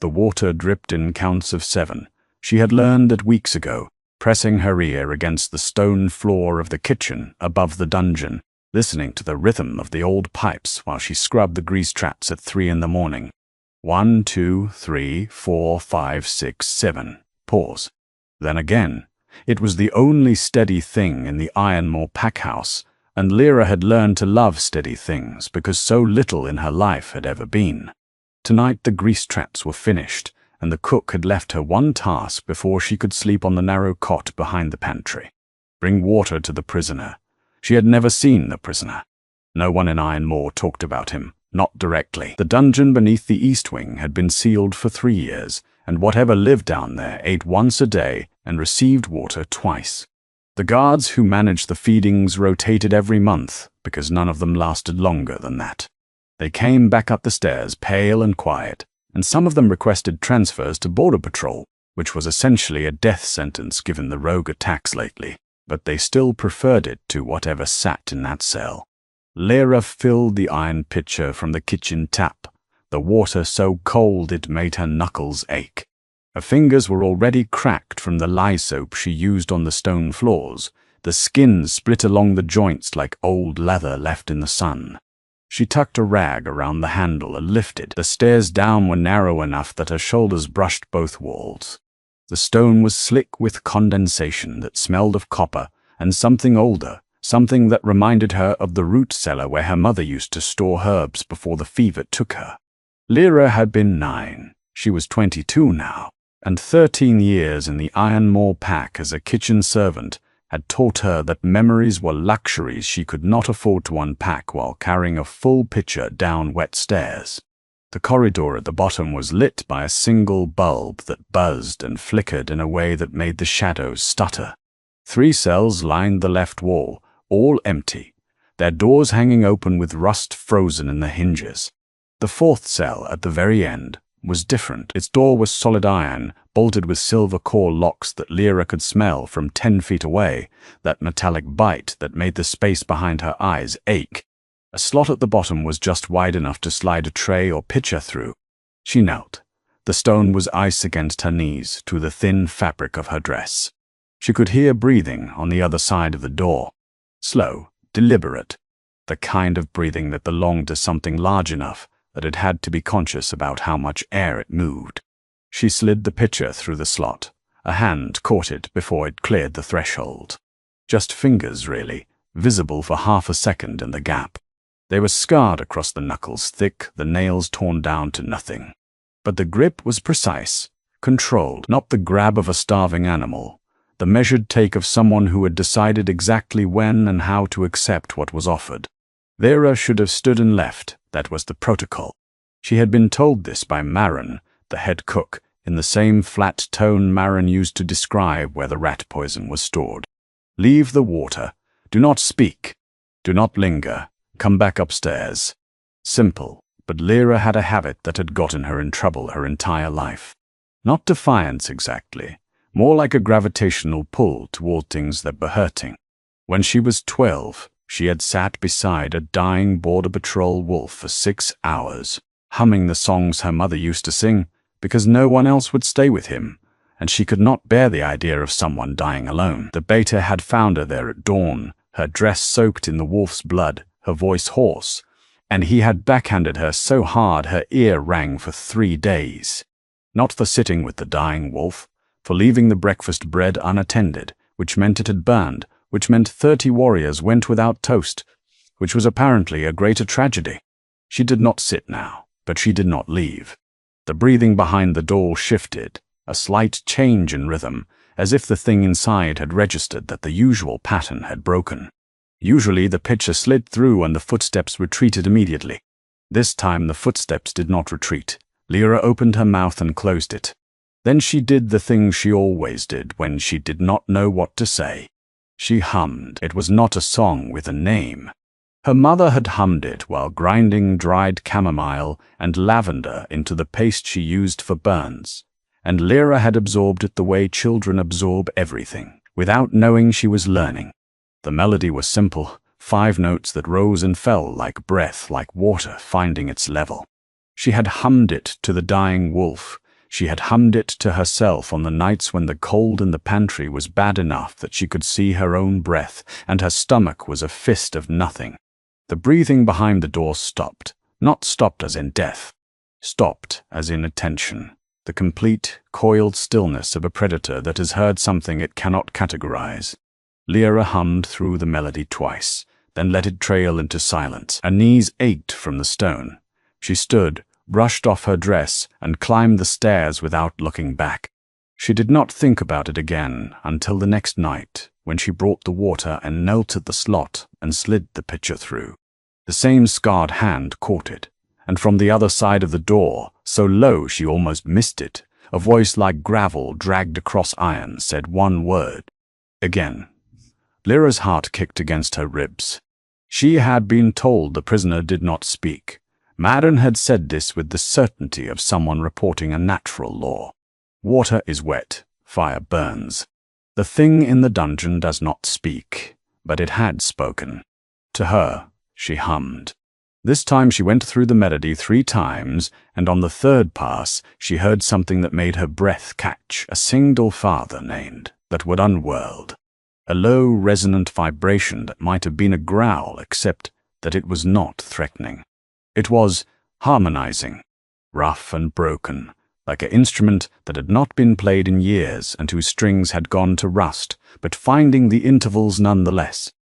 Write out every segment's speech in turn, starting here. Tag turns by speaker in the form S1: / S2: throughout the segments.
S1: The water dripped in counts of 7. She had learned it weeks ago, pressing her ear against the stone floor of the kitchen above the dungeon, listening to the rhythm of the old pipes while she scrubbed the grease traps at 3 in the morning. 1, 2, 3, 4, 5, 6, 7. Pause. Then again. It was the only steady thing in the Ironmore packhouse, and Lyra had learned to love steady things because so little in her life had ever been. Tonight the grease traps were finished, and the cook had left her one task before she could sleep on the narrow cot behind the pantry. Bring water to the prisoner. She had never seen the prisoner. No one in Ironmore talked about him, not directly. The dungeon beneath the east wing had been sealed for 3 years, and whatever lived down there ate once a day and received water twice. The guards who managed the feedings rotated every month because none of them lasted longer than that. They came back up the stairs pale and quiet, and some of them requested transfers to Border Patrol, which was essentially a death sentence given the rogue attacks lately, but they still preferred it to whatever sat in that cell. Lyra filled the iron pitcher from the kitchen tap, the water so cold it made her knuckles ache. Her fingers were already cracked from the lye soap she used on the stone floors, the skin split along the joints like old leather left in the sun. She tucked a rag around the handle and lifted. The stairs down were narrow enough that her shoulders brushed both walls. The stone was slick with condensation that smelled of copper and something older, something that reminded her of the root cellar where her mother used to store herbs before the fever took her. Lyra had been 9. She was 22 now, and 13 years in the Ironmore pack as a kitchen servant had taught her that memories were luxuries she could not afford to unpack while carrying a full pitcher down wet stairs. The corridor at the bottom was lit by a single bulb that buzzed and flickered in a way that made the shadows stutter. 3 cells lined the left wall, all empty, their doors hanging open with rust frozen in the hinges. The 4th cell at the very end was different. Its door was solid iron, bolted with silver core locks that Lyra could smell from 10 feet away, that metallic bite that made the space behind her eyes ache. A slot at the bottom was just wide enough to slide a tray or pitcher through. She knelt. The stone was ice against her knees to the thin fabric of her dress. She could hear breathing on the other side of the door. Slow, deliberate, the kind of breathing that belonged to something large enough that it had to be conscious about how much air it moved. She slid the pitcher through the slot. A hand caught it before it cleared the threshold. Just fingers, really, visible for half a second in the gap. They were scarred across the knuckles, thick, the nails torn down to nothing. But the grip was precise, controlled, not the grab of a starving animal, the measured take of someone who had decided exactly when and how to accept what was offered. Lyra should have stood and left. That was the protocol. She had been told this by Marin, the head cook, in the same flat tone Marin used to describe where the rat poison was stored. Leave the water. Do not speak. Do not linger. Come back upstairs. Simple, but Lyra had a habit that had gotten her in trouble her entire life. Not defiance exactly, more like a gravitational pull toward things that were hurting. When she was 12, she had sat beside a dying Border Patrol wolf for 6 hours, humming the songs her mother used to sing, because no one else would stay with him, and she could not bear the idea of someone dying alone. The beta had found her there at dawn, her dress soaked in the wolf's blood, her voice hoarse, and he had backhanded her so hard her ear rang for 3 days. Not for sitting with the dying wolf, for leaving the breakfast bread unattended, which meant it had burned, which meant 30 warriors went without toast, which was apparently a greater tragedy. She did not sit now, but she did not leave. The breathing behind the door shifted, a slight change in rhythm, as if the thing inside had registered that the usual pattern had broken. Usually the pitcher slid through and the footsteps retreated immediately. This time the footsteps did not retreat. Lyra opened her mouth and closed it. Then she did the thing she always did when she did not know what to say. She hummed. It was not a song with a name. Her mother had hummed it while grinding dried chamomile and lavender into the paste she used for burns, and Lyra had absorbed it the way children absorb everything, without knowing she was learning. The melody was simple, 5 notes that rose and fell like breath, like water finding its level. She had hummed it to the dying wolf, She had hummed it to herself on the nights when the cold in the pantry was bad enough that she could see her own breath, and her stomach was a fist of nothing. The breathing behind the door stopped, not stopped as in death, stopped as in attention, the complete, coiled stillness of a predator that has heard something it cannot categorize. Lyra hummed through the melody twice, then let it trail into silence. Her knees ached from the stone. She stood, brushed off her dress, and climbed the stairs without looking back. She did not think about it again until the next night, when she brought the water and knelt at the slot and slid the pitcher through. The same scarred hand caught it, and from the other side of the door, so low she almost missed it, a voice like gravel dragged across iron said one word. Again. Lyra's heart kicked against her ribs. She had been told the prisoner did not speak. Madden had said this with the certainty of someone reporting a natural law. Water is wet, fire burns. The thing in the dungeon does not speak, but it had spoken. To her, she hummed. This time she went through the melody 3 times, and on the 3rd pass she heard something that made her breath catch, a single father named, that would unworld. A low, resonant vibration that might have been a growl, except that it was not threatening. It was harmonizing, rough and broken, like an instrument that had not been played in years and whose strings had gone to rust, but finding the intervals nonetheless.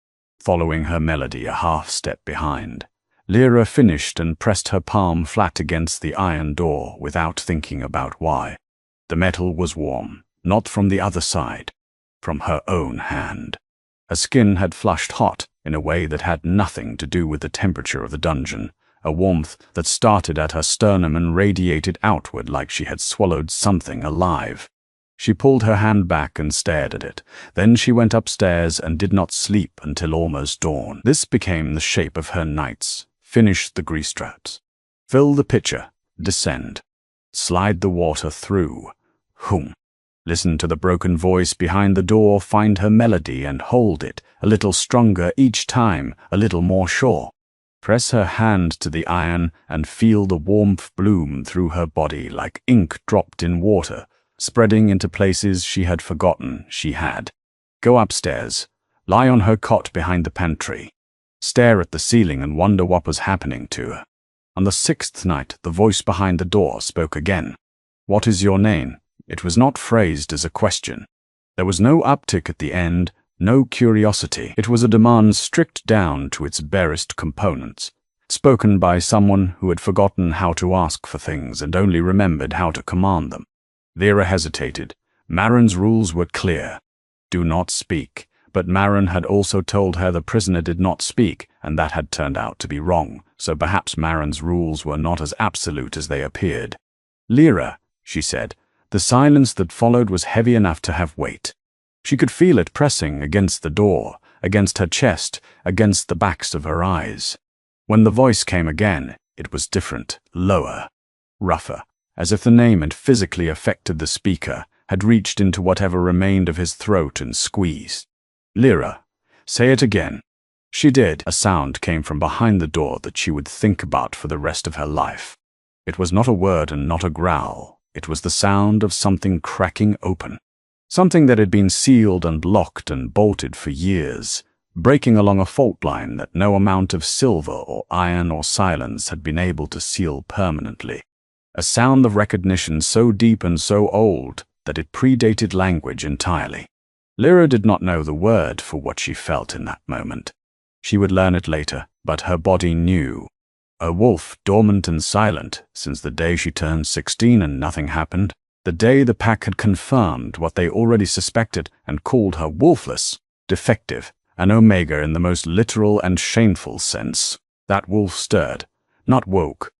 S1: Following her melody a half-step behind, Lyra finished and pressed her palm flat against the iron door without thinking about why. The metal was warm, not from the other side, from her own hand. Her skin had flushed hot in a way that had nothing to do with the temperature of the dungeon, a warmth that started at her sternum and radiated outward like she had swallowed something alive. She pulled her hand back and stared at it. Then she went upstairs and did not sleep until almost dawn. This became the shape of her nights. Finish the grease traps. Fill the pitcher. Descend. Slide the water through. Whom. Listen to the broken voice behind the door, find her melody and hold it, a little stronger each time, a little more sure. Press her hand to the iron and feel the warmth bloom through her body like ink dropped in water, spreading into places she had forgotten she had. Go upstairs. Lie on her cot behind the pantry. Stare at the ceiling and wonder what was happening to her. On the 6th night, the voice behind the door spoke again. What is your name? It was not phrased as a question. There was no uptick at the end, no curiosity. It was a demand stripped down to its barest components, spoken by someone who had forgotten how to ask for things and only remembered how to command them. Lyra hesitated. Maren's rules were clear. Do not speak. But Maren had also told her the prisoner did not speak, and that had turned out to be wrong, so perhaps Maren's rules were not as absolute as they appeared. Lyra, she said. The silence that followed was heavy enough to have weight. She could feel it pressing against the door, against her chest, against the backs of her eyes. When the voice came again, it was different, lower, rougher, as if the name had physically affected the speaker, had reached into whatever remained of his throat and squeezed. Lyra, say it again. She did. A sound came from behind the door that she would think about for the rest of her life. It was not a word and not a growl. It was the sound of something cracking open. Something that had been sealed and locked and bolted for years, breaking along a fault line that no amount of silver or iron or silence had been able to seal permanently. A sound of recognition so deep and so old that it predated language entirely. Lyra did not know the word for what she felt in that moment. She would learn it later, but her body knew. A wolf, dormant and silent, since the day she turned 16 and nothing happened, the day the pack had confirmed what they already suspected and called her wolfless, defective, an omega in the most literal and shameful sense. That wolf stirred, not woke,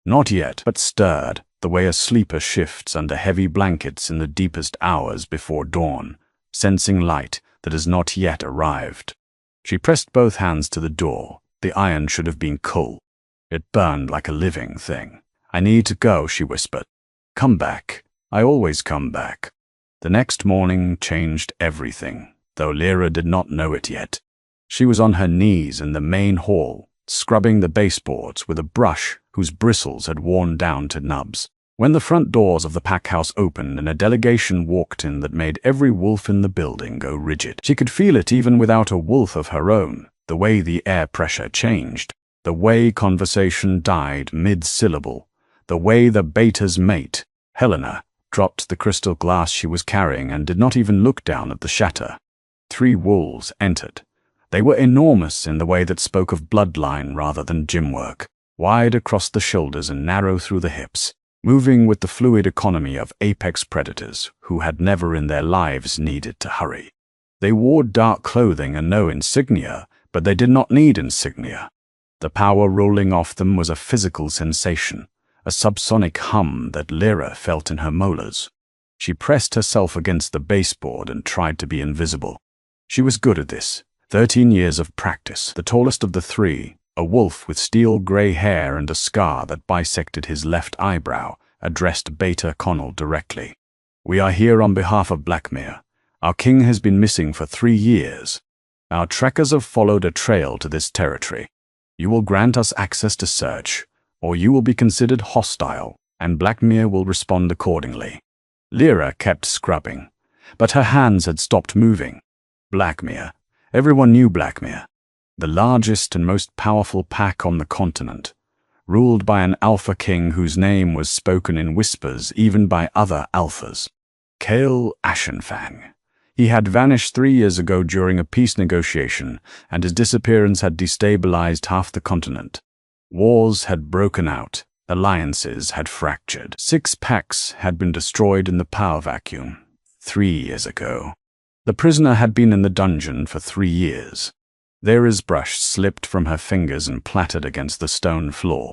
S1: not yet, but stirred, the way a sleeper shifts under heavy blankets in the deepest hours before dawn, sensing light that has not yet arrived. She pressed both hands to the door. The iron should have been cool. It burned like a living thing. I need to go, she whispered. Come back. I always come back. The next morning changed everything, though Lyra did not know it yet. She was on her knees in the main hall, scrubbing the baseboards with a brush whose bristles had worn down to nubs. When the front doors of the pack house opened and a delegation walked in that made every wolf in the building go rigid. She could feel it even without a wolf of her own, the way the air pressure changed, the way conversation died mid-syllable, the way the betas mate. Helena dropped the crystal glass she was carrying and did not even look down at the shatter. 3 wolves entered. They were enormous in the way that spoke of bloodline rather than gym work, wide across the shoulders and narrow through the hips, moving with the fluid economy of apex predators who had never in their lives needed to hurry. They wore dark clothing and no insignia, but they did not need insignia. The power rolling off them was a physical sensation, a subsonic hum that Lyra felt in her molars. She pressed herself against the baseboard and tried to be invisible. She was good at this. 13 years of practice. The tallest of the 3, a wolf with steel gray hair and a scar that bisected his left eyebrow, addressed Beta Connell directly. "We are here on behalf of Blackmere. Our king has been missing for 3 years. Our trekkers have followed a trail to this territory. You will grant us access to search, or you will be considered hostile, and Blackmere will respond accordingly." Lyra kept scrubbing, but her hands had stopped moving. Blackmere. Everyone knew Blackmere, the largest and most powerful pack on the continent, ruled by an alpha king whose name was spoken in whispers even by other alphas. Kael Ashenfang. He had vanished 3 years ago during a peace negotiation, and his disappearance had destabilized half the continent. Wars had broken out, alliances had fractured. 6 packs had been destroyed in the power vacuum 3 years ago. The prisoner had been in the dungeon for 3 years. Lyra's brush slipped from her fingers and clattered against the stone floor.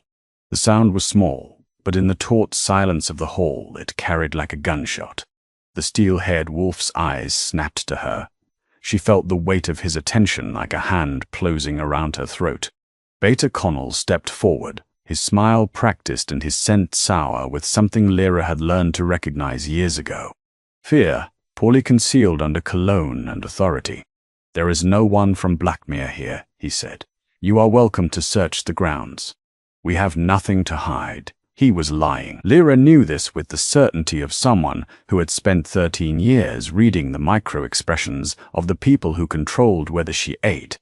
S1: The sound was small, but in the taut silence of the hall it carried like a gunshot. The steel-haired wolf's eyes snapped to her. She felt the weight of his attention like a hand closing around her throat. Beta Connell stepped forward, his smile practiced and his scent sour with something Lyra had learned to recognize years ago. Fear, poorly concealed under cologne and authority. "There is no one from Blackmere here," he said. "You are welcome to search the grounds. We have nothing to hide." He was lying. Lyra knew this with the certainty of someone who had spent 13 years reading the micro-expressions of the people who controlled whether she ate.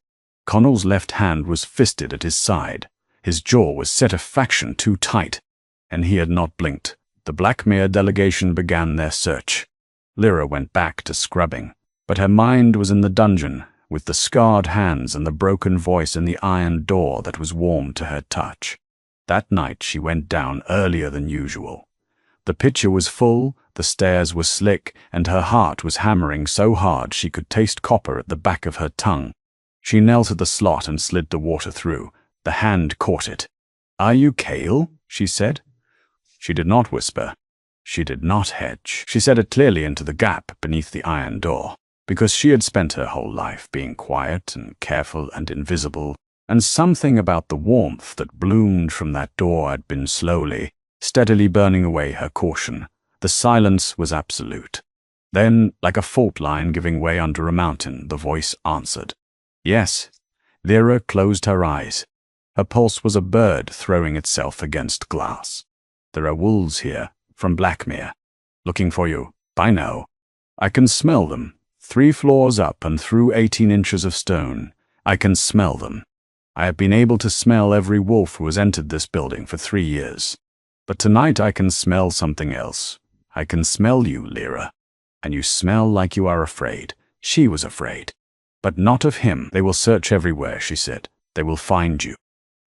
S1: Connell's left hand was fisted at his side. His jaw was set a fraction too tight, and he had not blinked. The Blackmere delegation began their search. Lyra went back to scrubbing, but her mind was in the dungeon, with the scarred hands and the broken voice in the iron door that was warm to her touch. That night she went down earlier than usual. The pitcher was full, the stairs were slick, and her heart was hammering so hard she could taste copper at the back of her tongue. She knelt at the slot and slid the water through. The hand caught it. "Are you Kael?" she said. She did not whisper. She did not hedge. She said it clearly into the gap beneath the iron door, because she had spent her whole life being quiet and careful and invisible, and something about the warmth that bloomed from that door had been slowly, steadily burning away her caution. The silence was absolute. Then, like a fault line giving way under a mountain, the voice answered. "Yes." Lyra closed her eyes. Her pulse was a bird throwing itself against glass. "There are wolves here, from Blackmere. Looking for you. I know. I can smell them. 3 floors up and through 18 inches of stone. I can smell them. I have been able to smell every wolf who has entered this building for 3 years. But tonight I can smell something else. I can smell you, Lyra. And you smell like you are afraid." She was afraid. "But not of him. They will search everywhere," she said. "They will find you.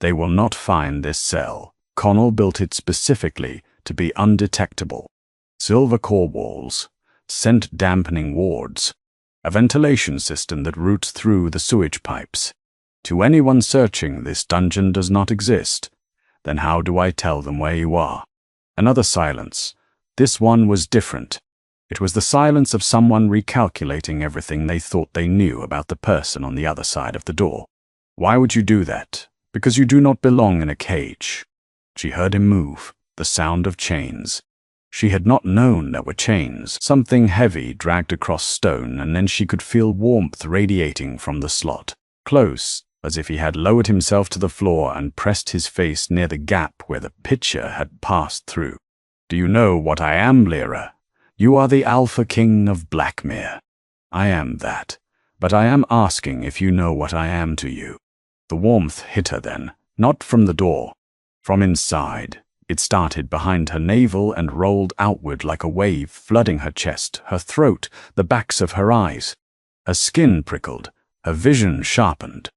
S1: They will not find this cell. Connell built it specifically to be undetectable. Silver core walls, scent-dampening wards, a ventilation system that routes through the sewage pipes. To anyone searching, this dungeon does not exist. Then how do I tell them where you are?" Another silence. This one was different. It was the silence of someone recalculating everything they thought they knew about the person on the other side of the door. "Why would you do that?" "Because you do not belong in a cage." She heard him move, the sound of chains. She had not known there were chains. Something heavy dragged across stone, and then she could feel warmth radiating from the slot. Close, as if he had lowered himself to the floor and pressed his face near the gap where the pitcher had passed through. Do you know what I am, Lyra? You are the Alpha King of Blackmere. I am that, but I am asking if you know what I am to you. The warmth hit her then, not from the door. From inside, it started behind her navel and rolled outward like a wave, flooding her chest, her throat, the backs of her eyes. Her skin prickled, her vision sharpened.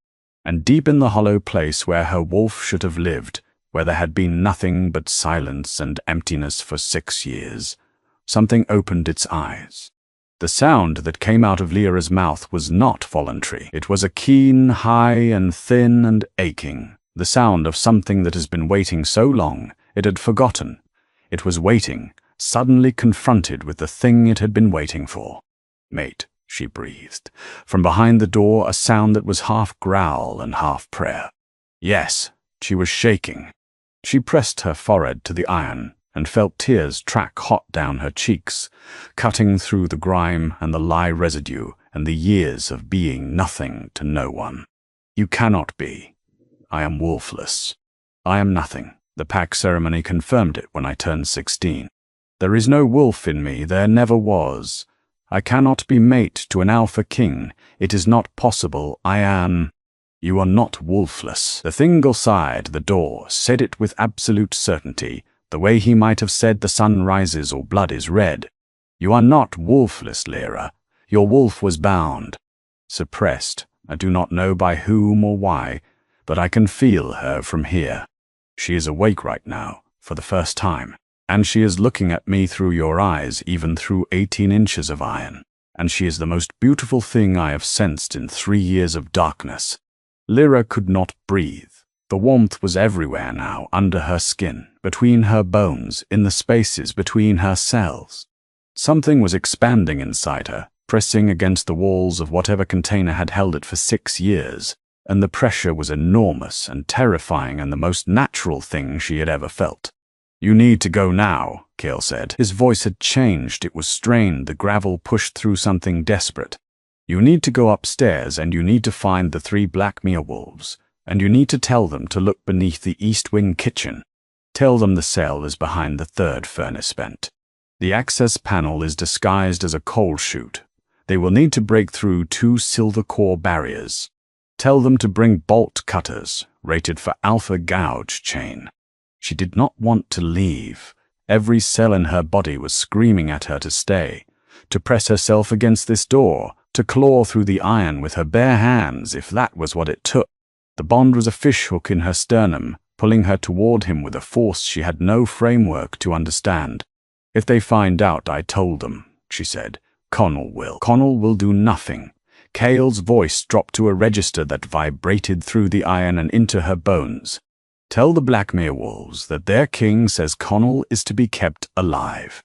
S1: And deep in the hollow place where her wolf should have lived, where there had been nothing but silence and emptiness for 6 years, something opened its eyes. The sound that came out of Lyra's mouth was not voluntary. It was a keen, high and thin and aching, the sound of something that has been waiting so long it had forgotten. It was waiting, suddenly confronted with the thing it had been waiting for. "Mate," she breathed. From behind the door, a sound that was half growl and half prayer. Yes, she was shaking. She pressed her forehead to the iron and felt tears track hot down her cheeks, cutting through the grime and the lye residue and the years of being nothing to no one. "You cannot be. I am wolfless. I am nothing. The pack ceremony confirmed it when I turned 16. There is no wolf in me, there never was. I cannot be mate to an Alpha King. It is not possible. I am—" "You are not wolfless." The Thingolside, the door, said it with absolute certainty, the way he might have said the sun rises or blood is red. "You are not wolfless, Lyra. Your wolf was bound. Suppressed, I do not know by whom or why, but I can feel her from here. She is awake right now, for the first time, and she is looking at me through your eyes, even through 18 inches of iron, and she is the most beautiful thing I have sensed in 3 years of darkness." Lyra could not breathe. The warmth was everywhere now, under her skin, between her bones, in the spaces between her cells. Something was expanding inside her, pressing against the walls of whatever container had held it for 6 years, and the pressure was enormous and terrifying and the most natural thing she had ever felt. "You need to go now," Cale said. His voice had changed. It was strained, the gravel pushed through something desperate. "You need to go upstairs, and you need to find the 3 Blackmere wolves, and you need to tell them to look beneath the East Wing kitchen. Tell them the cell is behind the 3rd furnace vent. The access panel is disguised as a coal chute. They will need to break through 2 silver core barriers. Tell them to bring bolt cutters, rated for Alpha Gouge chain." She did not want to leave. Every cell in her body was screaming at her to stay, to press herself against this door, to claw through the iron with her bare hands if that was what it took. The bond was a fishhook in her sternum, pulling her toward him with a force she had no framework to understand. "If they find out I told them," she said, "Connell will. Connell will do nothing." Cale's voice dropped to a register that vibrated through the iron and into her bones. "Tell the Blackmere wolves that their king says Connell is to be kept alive.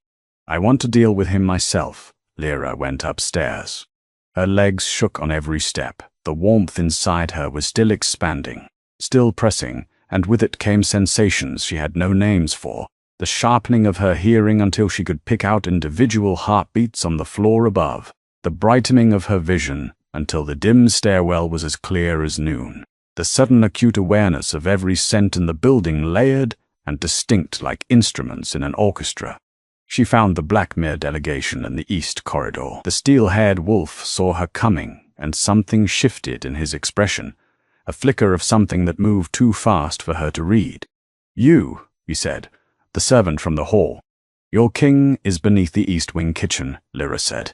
S1: I want to deal with him myself." Lyra went upstairs. Her legs shook on every step. The warmth inside her was still expanding, still pressing, and with it came sensations she had no names for, the sharpening of her hearing until she could pick out individual heartbeats on the floor above, the brightening of her vision until the dim stairwell was as clear as noon, the sudden acute awareness of every scent in the building layered and distinct like instruments in an orchestra. She found the Blackmere delegation in the east corridor. The steel-haired wolf saw her coming, and something shifted in his expression, a flicker of something that moved too fast for her to read. "You," he said, "the servant from the hall. Your king is beneath the East Wing kitchen," Lyra said.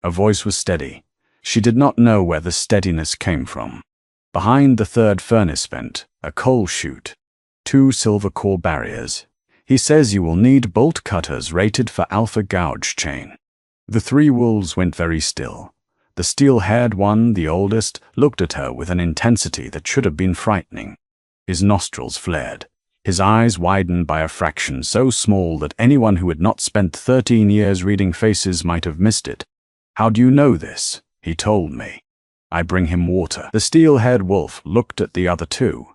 S1: Her voice was steady. She did not know where the steadiness came from. "Behind the 3rd furnace vent, a coal chute. 2 silver core barriers. He says you will need bolt cutters rated for Alpha Gouge chain." The 3 wolves went very still. The steel-haired one, the oldest, looked at her with an intensity that should have been frightening. His nostrils flared. His eyes widened by a fraction so small that anyone who had not spent 13 years reading faces might have missed it. "How do you know this?" "He told me. I bring him water." The steel-haired wolf looked at the other 2.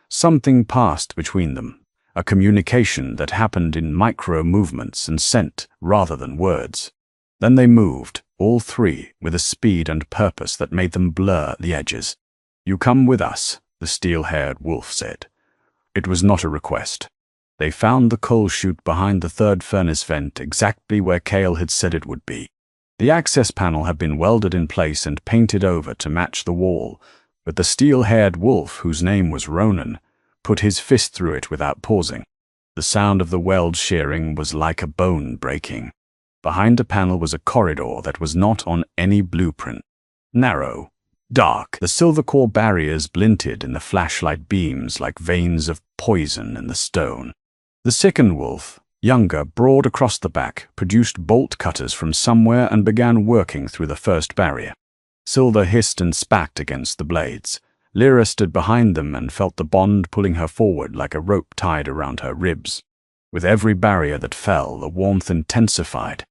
S1: Something passed between them, a communication that happened in micro-movements and scent rather than words. Then they moved, all 3, with a speed and purpose that made them blur the edges. "You come with us," the steel-haired wolf said. It was not a request. They found the coal chute behind the third furnace vent exactly where Cale had said it would be. The access panel had been welded in place and painted over to match the wall, but the steel-haired wolf, whose name was Ronan, put his fist through it without pausing. The sound of the weld shearing was like a bone breaking. Behind the panel was a corridor that was not on any blueprint. Narrow, dark, the silver core barriers glinted in the flashlight beams like veins of poison in the stone. The second wolf, younger, broad across the back, produced bolt cutters from somewhere and began working through the first barrier. Silver hissed and spat against the blades. Lyra stood behind them and felt the bond pulling her forward like a rope tied around her ribs. With every barrier that fell, the warmth intensified.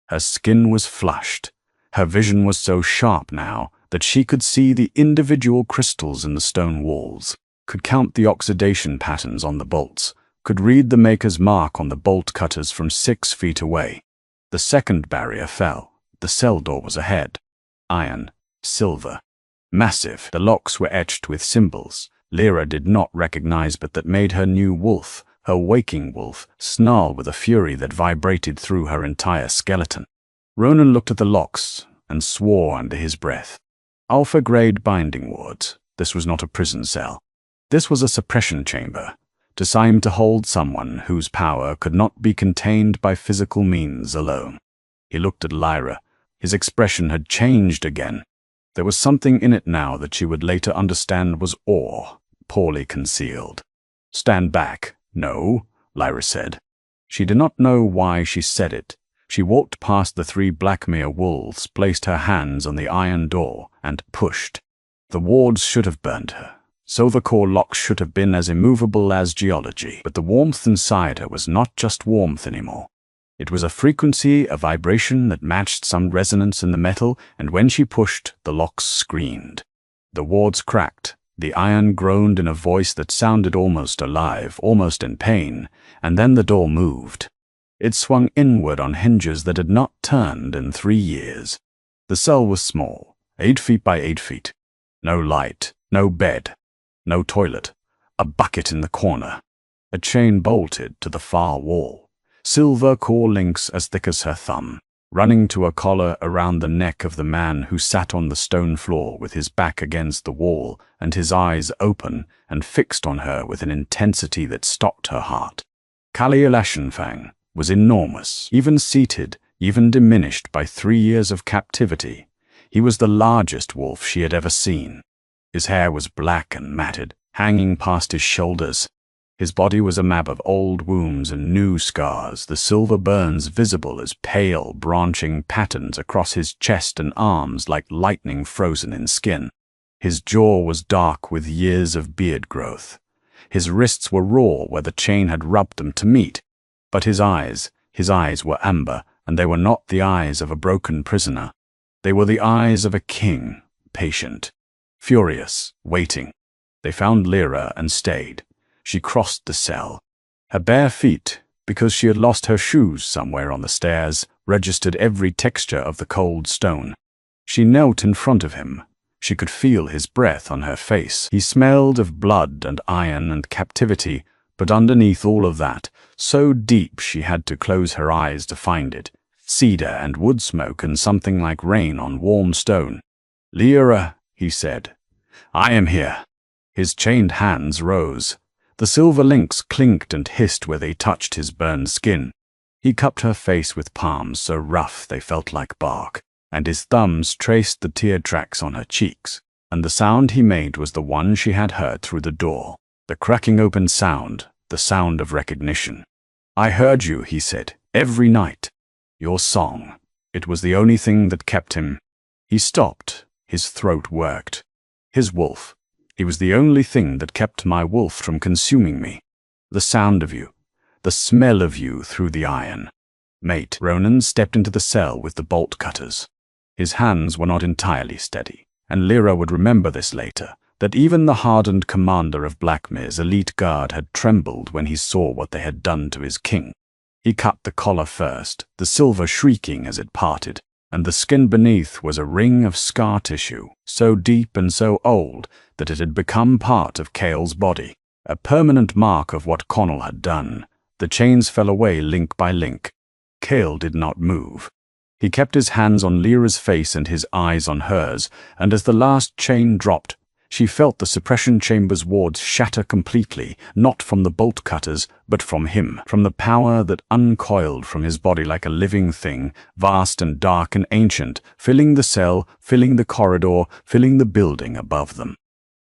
S1: Her skin was flushed. Her vision was so sharp now that she could see the individual crystals in the stone walls, could count the oxidation patterns on the bolts, could read the maker's mark on the bolt cutters from 6 feet away. The second barrier fell. The cell door was ahead. Iron, silver, massive. The locks were etched with symbols Lyra did not recognize but that made her new wolf, her waking wolf, snarl with a fury that vibrated through her entire skeleton. Ronan looked at the locks and swore under his breath. Alpha-grade binding wards. This was not a prison cell. This was a suppression chamber, designed to hold someone whose power could not be contained by physical means alone. He looked at Lyra. His expression had changed again. There was something in it now that she would later understand was awe, poorly concealed. "Stand back." "No," Lyra said. She did not know why she said it. She walked past the 3 Blackmere wolves, placed her hands on the iron door, and pushed. The wards should have burned her. Silver core locks should have been as immovable as geology. But the warmth inside her was not just warmth anymore. It was a frequency, a vibration that matched some resonance in the metal, and when she pushed, the locks screamed. The wards cracked. The iron groaned in a voice that sounded almost alive, almost in pain, and then the door moved. It swung inward on hinges that had not turned in 3 years. The cell was small, 8 feet by 8 feet. No light, no bed, no toilet, a bucket in the corner. A chain bolted to the far wall. Silver core links as thick as her thumb, running to a collar around the neck of the man who sat on the stone floor with his back against the wall and his eyes open and fixed on her with an intensity that stopped her heart. Khalil Ashenfang was enormous, even seated, even diminished by 3 years of captivity. He was the largest wolf she had ever seen. His hair was black and matted, hanging past his shoulders. His body was a map of old wounds and new scars, the silver burns visible as pale, branching patterns across his chest and arms like lightning frozen in skin. His jaw was dark with years of beard growth. His wrists were raw where the chain had rubbed them to meet. But his eyes were amber, and they were not the eyes of a broken prisoner. They were the eyes of a king, patient, furious, waiting. They found Lyra and stayed. She crossed the cell. Her bare feet, because she had lost her shoes somewhere on the stairs, registered every texture of the cold stone. She knelt in front of him. She could feel his breath on her face. He smelled of blood and iron and captivity, but underneath all of that, so deep she had to close her eyes to find it, cedar and wood smoke and something like rain on warm stone. "Lyra," he said, "I am here." His chained hands rose. The silver links clinked and hissed where they touched his burned skin. He cupped her face with palms so rough they felt like bark, and his thumbs traced the tear tracks on her cheeks. And the sound he made was the one she had heard through the door, the cracking open sound, the sound of recognition. "I heard you," he said, "every night. Your song. It was the only thing that kept him." He stopped. His throat worked. His wolf. He was the only thing that kept my wolf from consuming me. The sound of you. The smell of you through the iron. "Mate." Ronan stepped into the cell with the bolt cutters. His hands were not entirely steady, and Lyra would remember this later, that even the hardened commander of Blackmere's elite guard had trembled when he saw what they had done to his king. He cut the collar first, the silver shrieking as it parted, and the skin beneath was a ring of scar tissue, so deep and so old that it had become part of Cale's body, a permanent mark of what Connell had done, The chains fell away link by link. Kale did not move. He kept his hands on Lyra's face and his eyes on hers, and as the last chain dropped, she felt the suppression chamber's wards shatter completely, not from the bolt cutters, but from him, from the power that uncoiled from his body like a living thing, vast and dark and ancient, filling the cell, filling the corridor, filling the building above them.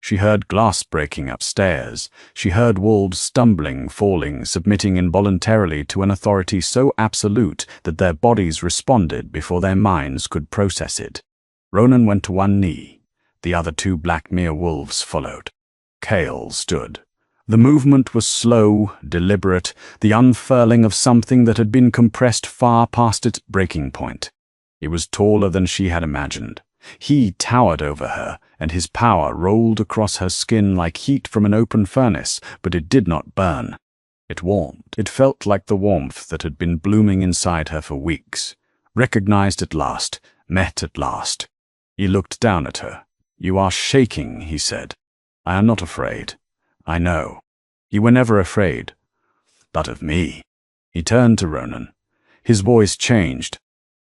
S1: She heard glass breaking upstairs. She heard wolves stumbling, falling, submitting involuntarily to an authority so absolute that their bodies responded before their minds could process it. Ronan went to one knee. The other two black mere wolves followed. Kale stood. The movement was slow, deliberate, the unfurling of something that had been compressed far past its breaking point. He was taller than she had imagined. He towered over her, and his power rolled across her skin like heat from an open furnace, but it did not burn. It warmed. It felt like the warmth that had been blooming inside her for weeks. Recognized at last, met at last. He looked down at her. "You are shaking," he said. "I am not afraid. I know. You were never afraid. But of me." He turned to Ronan. His voice changed.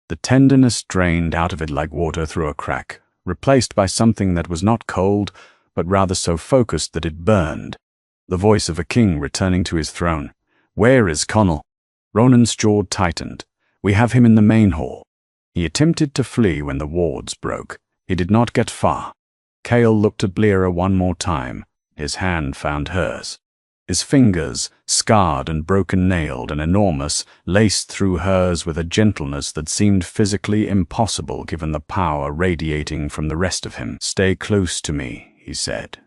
S1: The tenderness drained out of it like water through a crack, replaced by something that was not cold, but rather so focused that it burned. The voice of a king returning to his throne. "Where is Connell?" Ronan's jaw tightened. "We have him in the main hall." He attempted to flee when the wards broke. He did not get far. Kale looked at Lyra one more time. His hand found hers. His fingers, scarred and broken-nailed and enormous, laced through hers with a gentleness that seemed physically impossible given the power radiating from the rest of him. "Stay close to me," he said.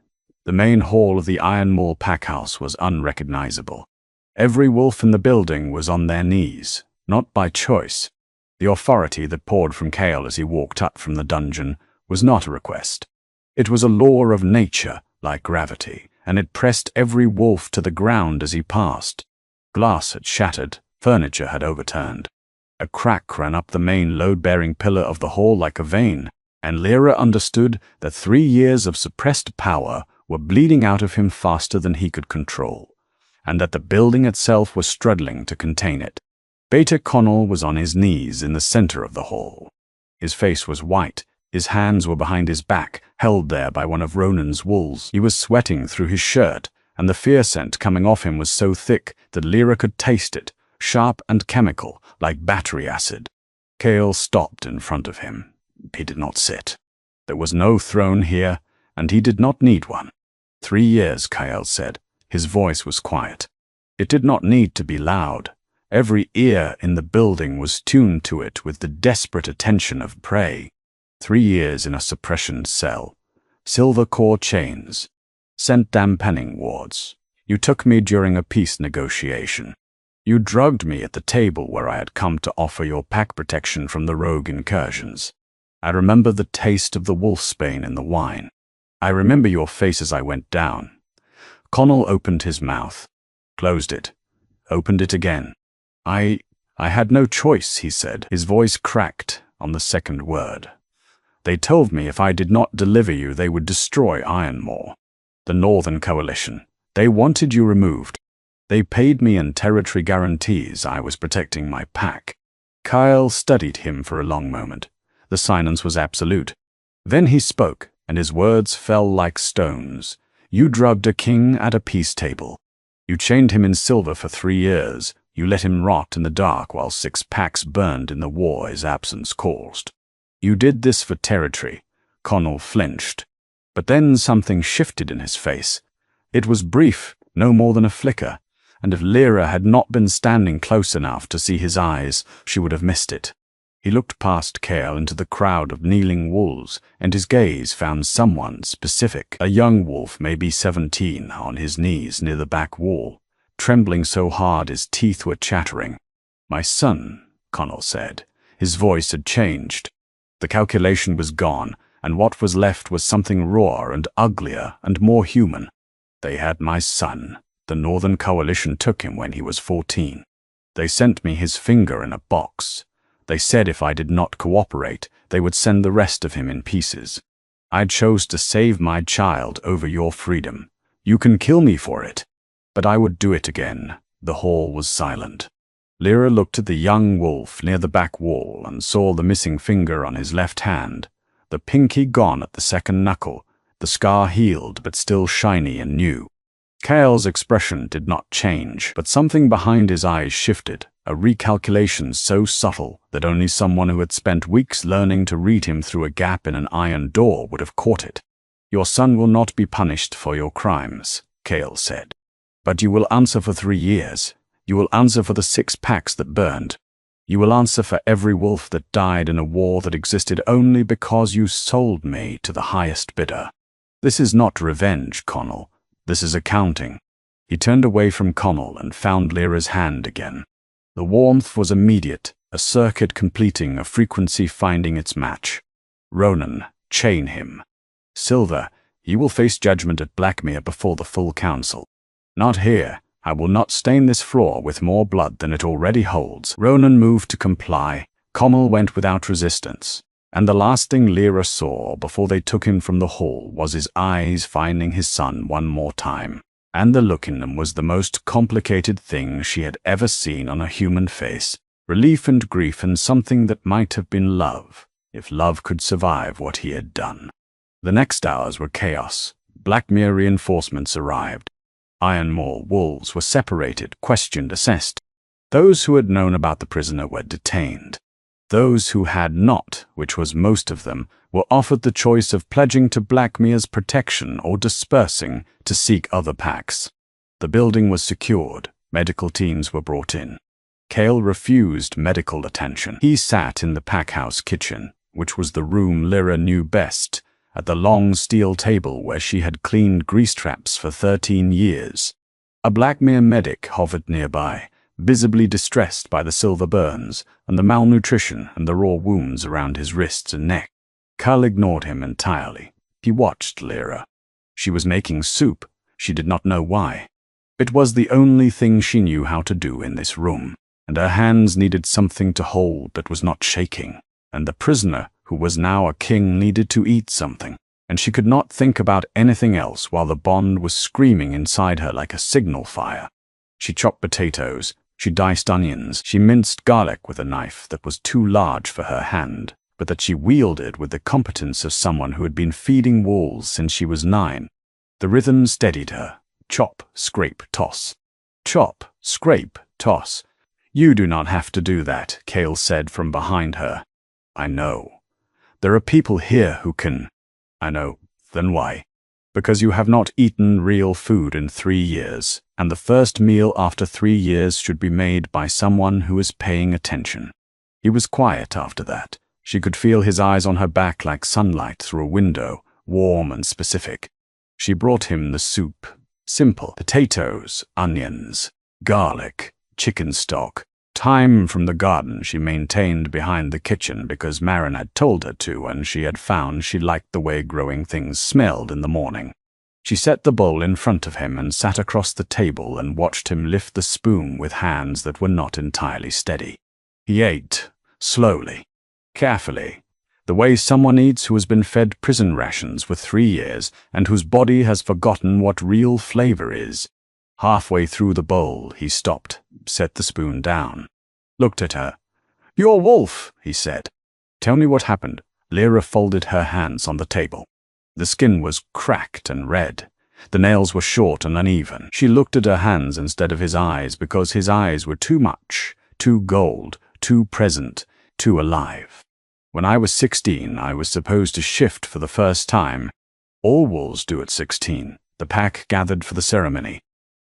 S1: The main hall of the Ironmoor packhouse was unrecognizable. Every wolf in the building was on their knees, not by choice. The authority that poured from Kale as he walked up from the dungeon was not a request. It was a law of nature, like gravity, and it pressed every wolf to the ground as he passed. Glass had shattered, furniture had overturned. A crack ran up the main load-bearing pillar of the hall like a vein, and Lyra understood that 3 years of suppressed power were bleeding out of him faster than he could control, and that the building itself was struggling to contain it. Beta Connell was on his knees in the center of the hall. His face was white. His hands were behind his back, held there by one of Ronan's wolves. He was sweating through his shirt, and the fear scent coming off him was so thick that Lyra could taste it, sharp and chemical, like battery acid. Kale stopped in front of him. He did not sit. There was no throne here, and he did not need one. 3 years, Kale said. His voice was quiet. It did not need to be loud. Every ear in the building was tuned to it with the desperate attention of prey. 3 years in a suppression cell. Silver core chains. Scent dampening wards. You took me during a peace negotiation. You drugged me at the table where I had come to offer your pack protection from the rogue incursions. I remember the taste of the wolfsbane in the wine. I remember your face as I went down. Connell opened his mouth, closed it, opened it again. I had no choice, he said. His voice cracked on the second word. They told me if I did not deliver you, they would destroy Ironmoor. The Northern Coalition. They wanted you removed. They paid me in territory guarantees I was protecting my pack. Kyle studied him for a long moment. The silence was absolute. Then he spoke, and his words fell like stones. You drugged a king at a peace table. You chained him in silver for 3 years. You let him rot in the dark while 6 packs burned in the war his absence caused. You did this for territory. Connell flinched. But then something shifted in his face. It was brief, no more than a flicker, and if Lyra had not been standing close enough to see his eyes, she would have missed it. He looked past Kale into the crowd of kneeling wolves, and his gaze found someone specific. A young wolf, maybe 17, on his knees near the back wall, trembling so hard his teeth were chattering. "My son," Connell said. His voice had changed. The calculation was gone, and what was left was something rawer and uglier and more human. They had my son. The Northern Coalition took him when he was 14. They sent me his finger in a box. They said if I did not cooperate, they would send the rest of him in pieces. I chose to save my child over your freedom. You can kill me for it, but I would do it again. The hall was silent. Lyra looked at the young wolf near the back wall and saw the missing finger on his left hand, the pinky gone at the second knuckle, the scar healed but still shiny and new. Cale's expression did not change, but something behind his eyes shifted, a recalculation so subtle that only someone who had spent weeks learning to read him through a gap in an iron door would have caught it. "Your son will not be punished for your crimes," Cale said. "But you will answer for 3 years. You will answer for the 6 packs that burned. You will answer for every wolf that died in a war that existed only because you sold me to the highest bidder. This is not revenge, Connell. This is accounting." He turned away from Connell and found Lyra's hand again. The warmth was immediate, a circuit completing, a frequency finding its match. "Ronan, chain him. Silver, you will face judgment at Blackmere before the full council. Not here. I will not stain this floor with more blood than it already holds." Ronan moved to comply. Connell went without resistance, and the last thing Lyra saw before they took him from the hall was his eyes finding his son one more time, and the look in them was the most complicated thing she had ever seen on a human face. Relief and grief and something that might have been love, if love could survive what he had done. The next hours were chaos. Blackmere reinforcements arrived. Ironmoor wolves were separated, questioned, assessed. Those who had known about the prisoner were detained. Those who had not, which was most of them, were offered the choice of pledging to Blackmere's protection or dispersing to seek other packs. The building was secured. Medical teams were brought in. Cale refused medical attention. He sat in the packhouse kitchen, which was the room Lyra knew best, at the long steel table where she had cleaned grease traps for 13 years. A Blackmere medic hovered nearby, visibly distressed by the silver burns and the malnutrition and the raw wounds around his wrists and neck. Cale ignored him entirely. He watched Lyra. She was making soup. She did not know why. It was the only thing she knew how to do in this room, and her hands needed something to hold that was not shaking, and the prisoner, who was now a king, needed to eat something, and she could not think about anything else while the bond was screaming inside her like a signal fire. She chopped potatoes, she diced onions, she minced garlic with a knife that was too large for her hand, but that she wielded with the competence of someone who had been feeding wolves since she was 9. The rhythm steadied her. Chop, scrape, toss. Chop, scrape, toss. "You do not have to do that," Cale said from behind her. "I know. There are people here who can." "I know. Then why?" "Because you have not eaten real food in 3 years, and the first meal after 3 years should be made by someone who is paying attention." He was quiet after that. She could feel his eyes on her back like sunlight through a window, warm and specific. She brought him the soup. Simple. Potatoes, onions, garlic, chicken stock. Thyme from the garden she maintained behind the kitchen because Marin had told her to, and she had found she liked the way growing things smelled in the morning. She set the bowl in front of him and sat across the table and watched him lift the spoon with hands that were not entirely steady. He ate, slowly, carefully, the way someone eats who has been fed prison rations for 3 years and whose body has forgotten what real flavor is. Halfway through the bowl, he stopped, set the spoon down, looked at her. "You're Wolf," he said. "Tell me what happened." Lyra folded her hands on the table. The skin was cracked and red. The nails were short and uneven. She looked at her hands instead of his eyes because his eyes were too much, too gold, too present, too alive. "When I was 16, I was supposed to shift for the first time. All wolves do at 16. The pack gathered for the ceremony.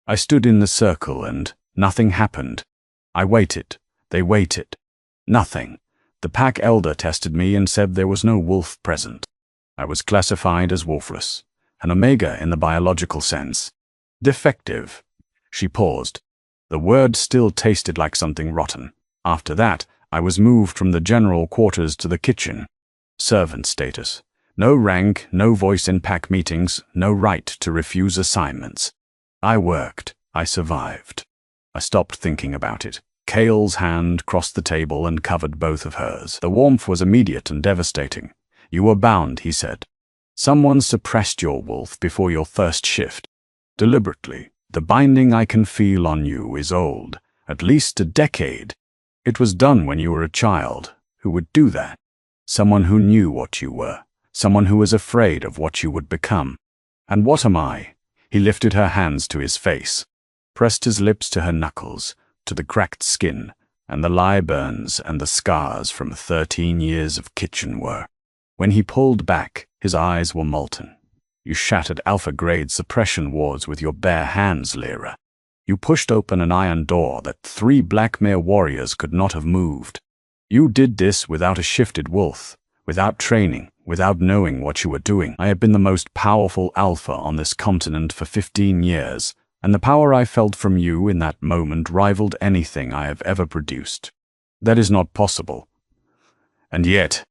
S1: I stood in the circle and nothing happened. I waited. They waited. Nothing. The pack elder tested me and said there was no wolf present. I was classified as wolfless, an omega in the biological sense. Defective." She paused. The word still tasted like something rotten. "After that, I was moved from the general quarters to the kitchen. Servant status. No rank, no voice in pack meetings, no right to refuse assignments. I worked. I survived." I stopped thinking about it. Cale's hand crossed the table and covered both of hers. The warmth was immediate and devastating. "You were bound," he said. "Someone suppressed your wolf before your first shift. Deliberately. The binding I can feel on you is old, at least a decade. It was done when you were a child. Who would do that? Someone who knew what you were, someone who was afraid of what you would become. And what am I? He lifted her hands to his face, pressed his lips to her knuckles, to the cracked skin, and the lie burns and the scars from 13 years of kitchen work. When he pulled back, his eyes were molten. You shattered alpha-grade suppression wards with your bare hands, Lyra. You pushed open an iron door that 3 Blackmere warriors could not have moved. You did this without a shifted wolf, without training, without knowing what you were doing. I have been the most powerful alpha on this continent for 15 years, and the power I felt from you in that moment rivaled anything I have ever produced. That is not possible. And yet,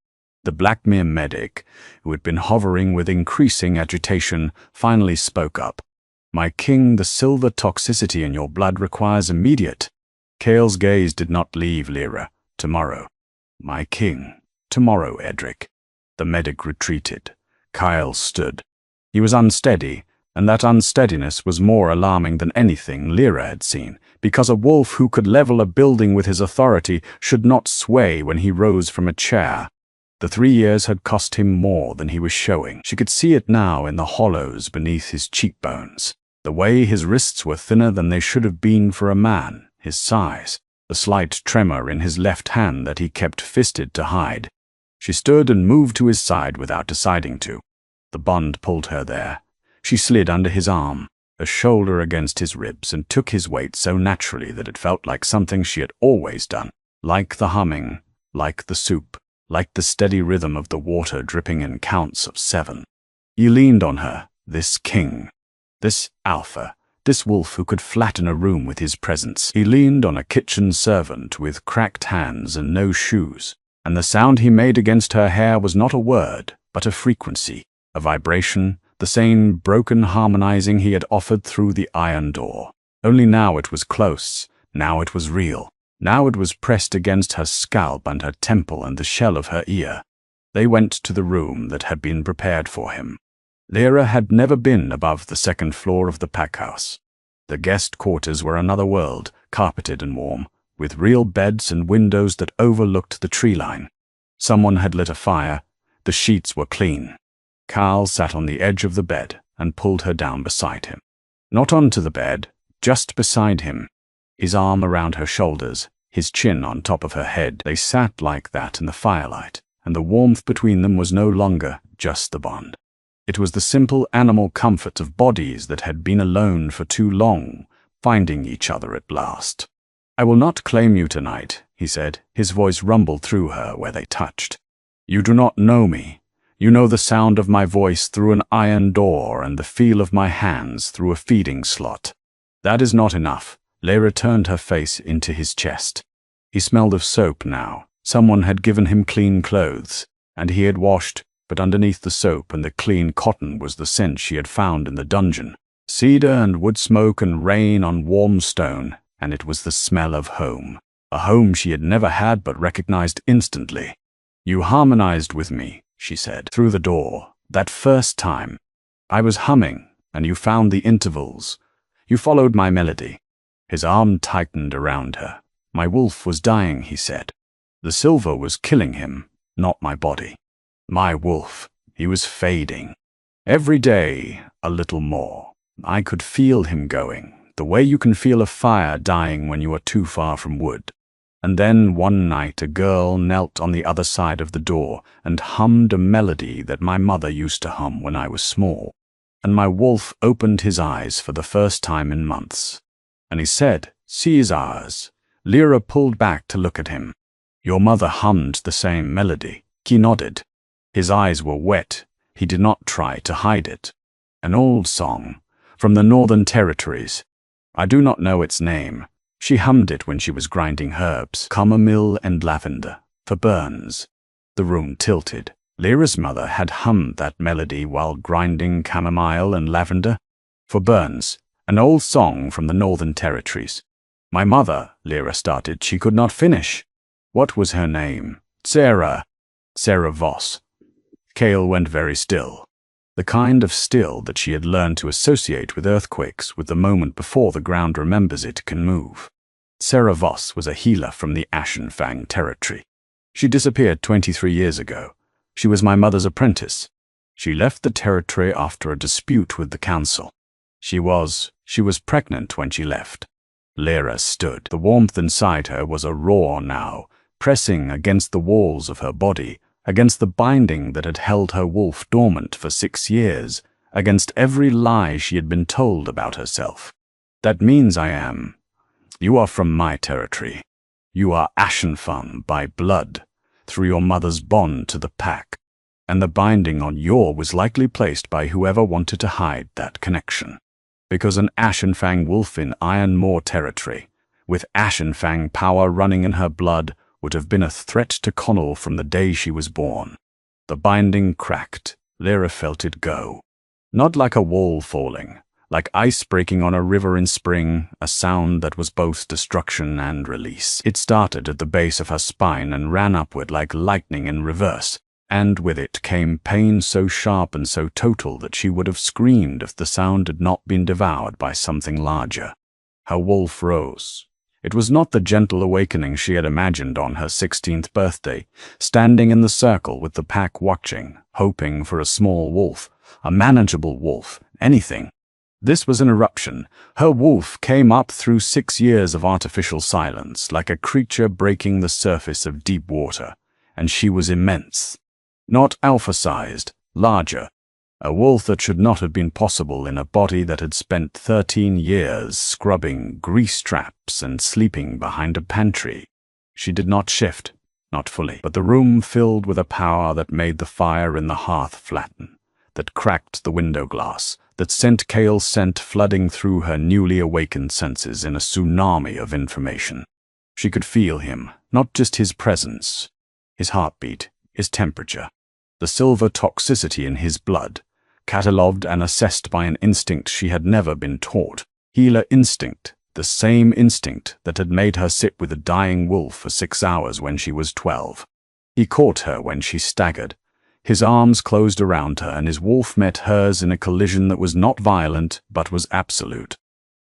S1: the Blackmere medic, who had been hovering with increasing agitation, finally spoke up. My king, the silver toxicity in your blood requires immediate. Kale's gaze did not leave Lyra. Tomorrow. My king. Tomorrow, Edric. The medic retreated. Kyle stood. He was unsteady, and that unsteadiness was more alarming than anything Lyra had seen, because a wolf who could level a building with his authority should not sway when he rose from a chair. The 3 years had cost him more than he was showing. She could see it now in the hollows beneath his cheekbones, the way his wrists were thinner than they should have been for a man, his size, the slight tremor in his left hand that he kept fisted to hide. She stood and moved to his side without deciding to. The bond pulled her there. She slid under his arm, a shoulder against his ribs, and took his weight so naturally that it felt like something she had always done, like the humming, like the soup, like the steady rhythm of the water dripping in counts of 7. He leaned on her, this king, this alpha, this wolf who could flatten a room with his presence. He leaned on a kitchen servant with cracked hands and no shoes, and the sound he made against her hair was not a word, but a frequency, a vibration, the same broken harmonizing he had offered through the iron door. Only now it was close, now it was real. Now it was pressed against her scalp and her temple and the shell of her ear. They went to the room that had been prepared for him. Lyra had never been above the 2nd floor of the packhouse. The guest quarters were another world, carpeted and warm, with real beds and windows that overlooked the tree line. Someone had lit a fire. The sheets were clean. Carl sat on the edge of the bed and pulled her down beside him. Not onto the bed, just beside him. His arm around her shoulders, his chin on top of her head. They sat like that in the firelight, and the warmth between them was no longer just the bond. It was the simple animal comfort of bodies that had been alone for too long, finding each other at last. I will not claim you tonight, he said. His voice rumbled through her where they touched. You do not know me. You know the sound of my voice through an iron door and the feel of my hands through a feeding slot. That is not enough. Lyra turned her face into his chest. He smelled of soap now. Someone had given him clean clothes, and he had washed, but underneath the soap and the clean cotton was the scent she had found in the dungeon. Cedar and wood smoke and rain on warm stone, and it was the smell of home. A home she had never had but recognized instantly. You harmonized with me, she said, through the door, that first time. I was humming, and you found the intervals. You followed my melody. His arm tightened around her. My wolf was dying, he said. The silver was killing him, not my body. My wolf, he was fading. Every day, a little more. I could feel him going, the way you can feel a fire dying when you are too far from wood. And then one night a girl knelt on the other side of the door and hummed a melody that my mother used to hum when I was small. And my wolf opened his eyes for the first time in months. And he said, Caesars. Lyra pulled back to look at him. Your mother hummed the same melody. He nodded. His eyes were wet. He did not try to hide it. An old song, from the Northern Territories. I do not know its name. She hummed it when she was grinding herbs, chamomile and lavender, for burns. The room tilted. Lyra's mother had hummed that melody while grinding chamomile and lavender, for burns, an old song from the Northern Territories. My mother, Lyra started. She could not finish. What was her name? Sarah Voss. Kale went very still. The kind of still that she had learned to associate with earthquakes, with the moment before the ground remembers it can move. Sarah Voss was a healer from the Ashenfang territory. She disappeared 23 years ago. She was my mother's apprentice. She left the territory after a dispute with the council. She was pregnant when she left. Lyra stood. The warmth inside her was a roar now, pressing against the walls of her body, against the binding that had held her wolf dormant for 6 years, against every lie she had been told about herself. That means I am. You are from my territory. You are Ashenfang by blood, through your mother's bond to the pack, and the binding on your was likely placed by whoever wanted to hide that connection. Because an Ashenfang wolf in Ironmoor territory, with Ashenfang power running in her blood, would have been a threat to Connell from the day she was born. The binding cracked. Lyra felt it go. Not like a wall falling, like ice breaking on a river in spring, a sound that was both destruction and release. It started at the base of her spine and ran upward like lightning in reverse, and with it came pain so sharp and so total that she would have screamed if the sound had not been devoured by something larger. Her wolf rose. It was not the gentle awakening she had imagined on her 16th birthday, standing in the circle with the pack watching, hoping for a small wolf, a manageable wolf, anything. This was an eruption. Her wolf came up through 6 years of artificial silence, like a creature breaking the surface of deep water, and she was immense. Not alpha-sized, larger. A wolf that should not have been possible in a body that had spent 13 years scrubbing grease traps and sleeping behind a pantry. She did not shift, not fully, but the room filled with a power that made the fire in the hearth flatten, that cracked the window glass, that sent Chaol's scent flooding through her newly awakened senses in a tsunami of information. She could feel him, not just his presence, his heartbeat, his temperature, the silver toxicity in his blood, catalogued and assessed by an instinct she had never been taught. Healer instinct, the same instinct that had made her sit with a dying wolf for 6 hours when she was 12. He caught her when she staggered. His arms closed around her and his wolf met hers in a collision that was not violent but was absolute.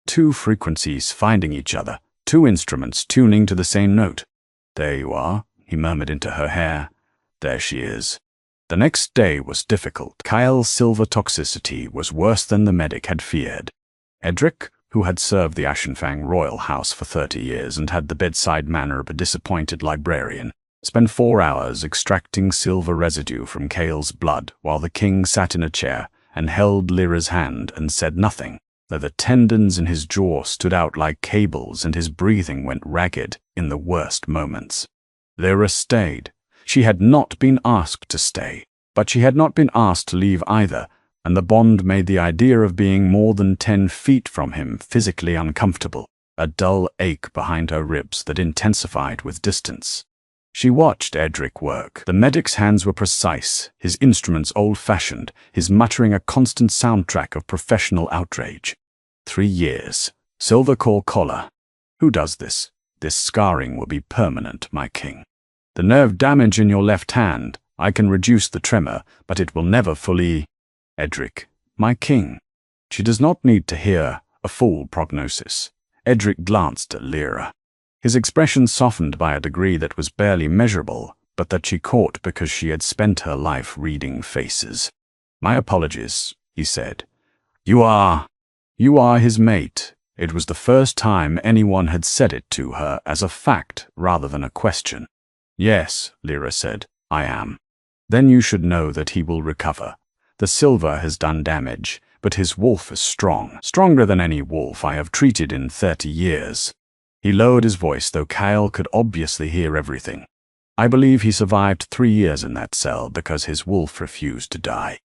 S1: 2 frequencies finding each other, 2 instruments tuning to the same note. "There you are," he murmured into her hair. "There she is." The next day was difficult. Chaol's silver toxicity was worse than the medic had feared. Edric, who had served the Ashenfang royal house for 30 years and had the bedside manner of a disappointed librarian, spent 4 hours extracting silver residue from Chaol's blood while the king sat in a chair and held Lyra's hand and said nothing, though the tendons in his jaw stood out like cables and his breathing went ragged in the worst moments. Lyra stayed. She had not been asked to stay, but she had not been asked to leave either, and the bond made the idea of being more than 10 feet from him physically uncomfortable, a dull ache behind her ribs that intensified with distance. She watched Edric work. The medic's hands were precise, his instruments old-fashioned, his muttering a constant soundtrack of professional outrage. 3 years. Silver core collar. Who does this? This scarring will be permanent, my king. The nerve damage in your left hand, I can reduce the tremor, but it will never fully... Edric, my king. She does not need to hear a full prognosis. Edric glanced at Lyra. His expression softened by a degree that was barely measurable, but that she caught because she had spent her life reading faces. "My apologies," he said. You are his mate." It was the first time anyone had said it to her as a fact rather than a question. "Yes," Lyra said, "I am." "Then you should know that he will recover. The silver has done damage, but his wolf is strong, stronger than any wolf I have treated in 30 years. He lowered his voice, though Chaol could obviously hear everything. "I believe he survived 3 years in that cell because his wolf refused to die.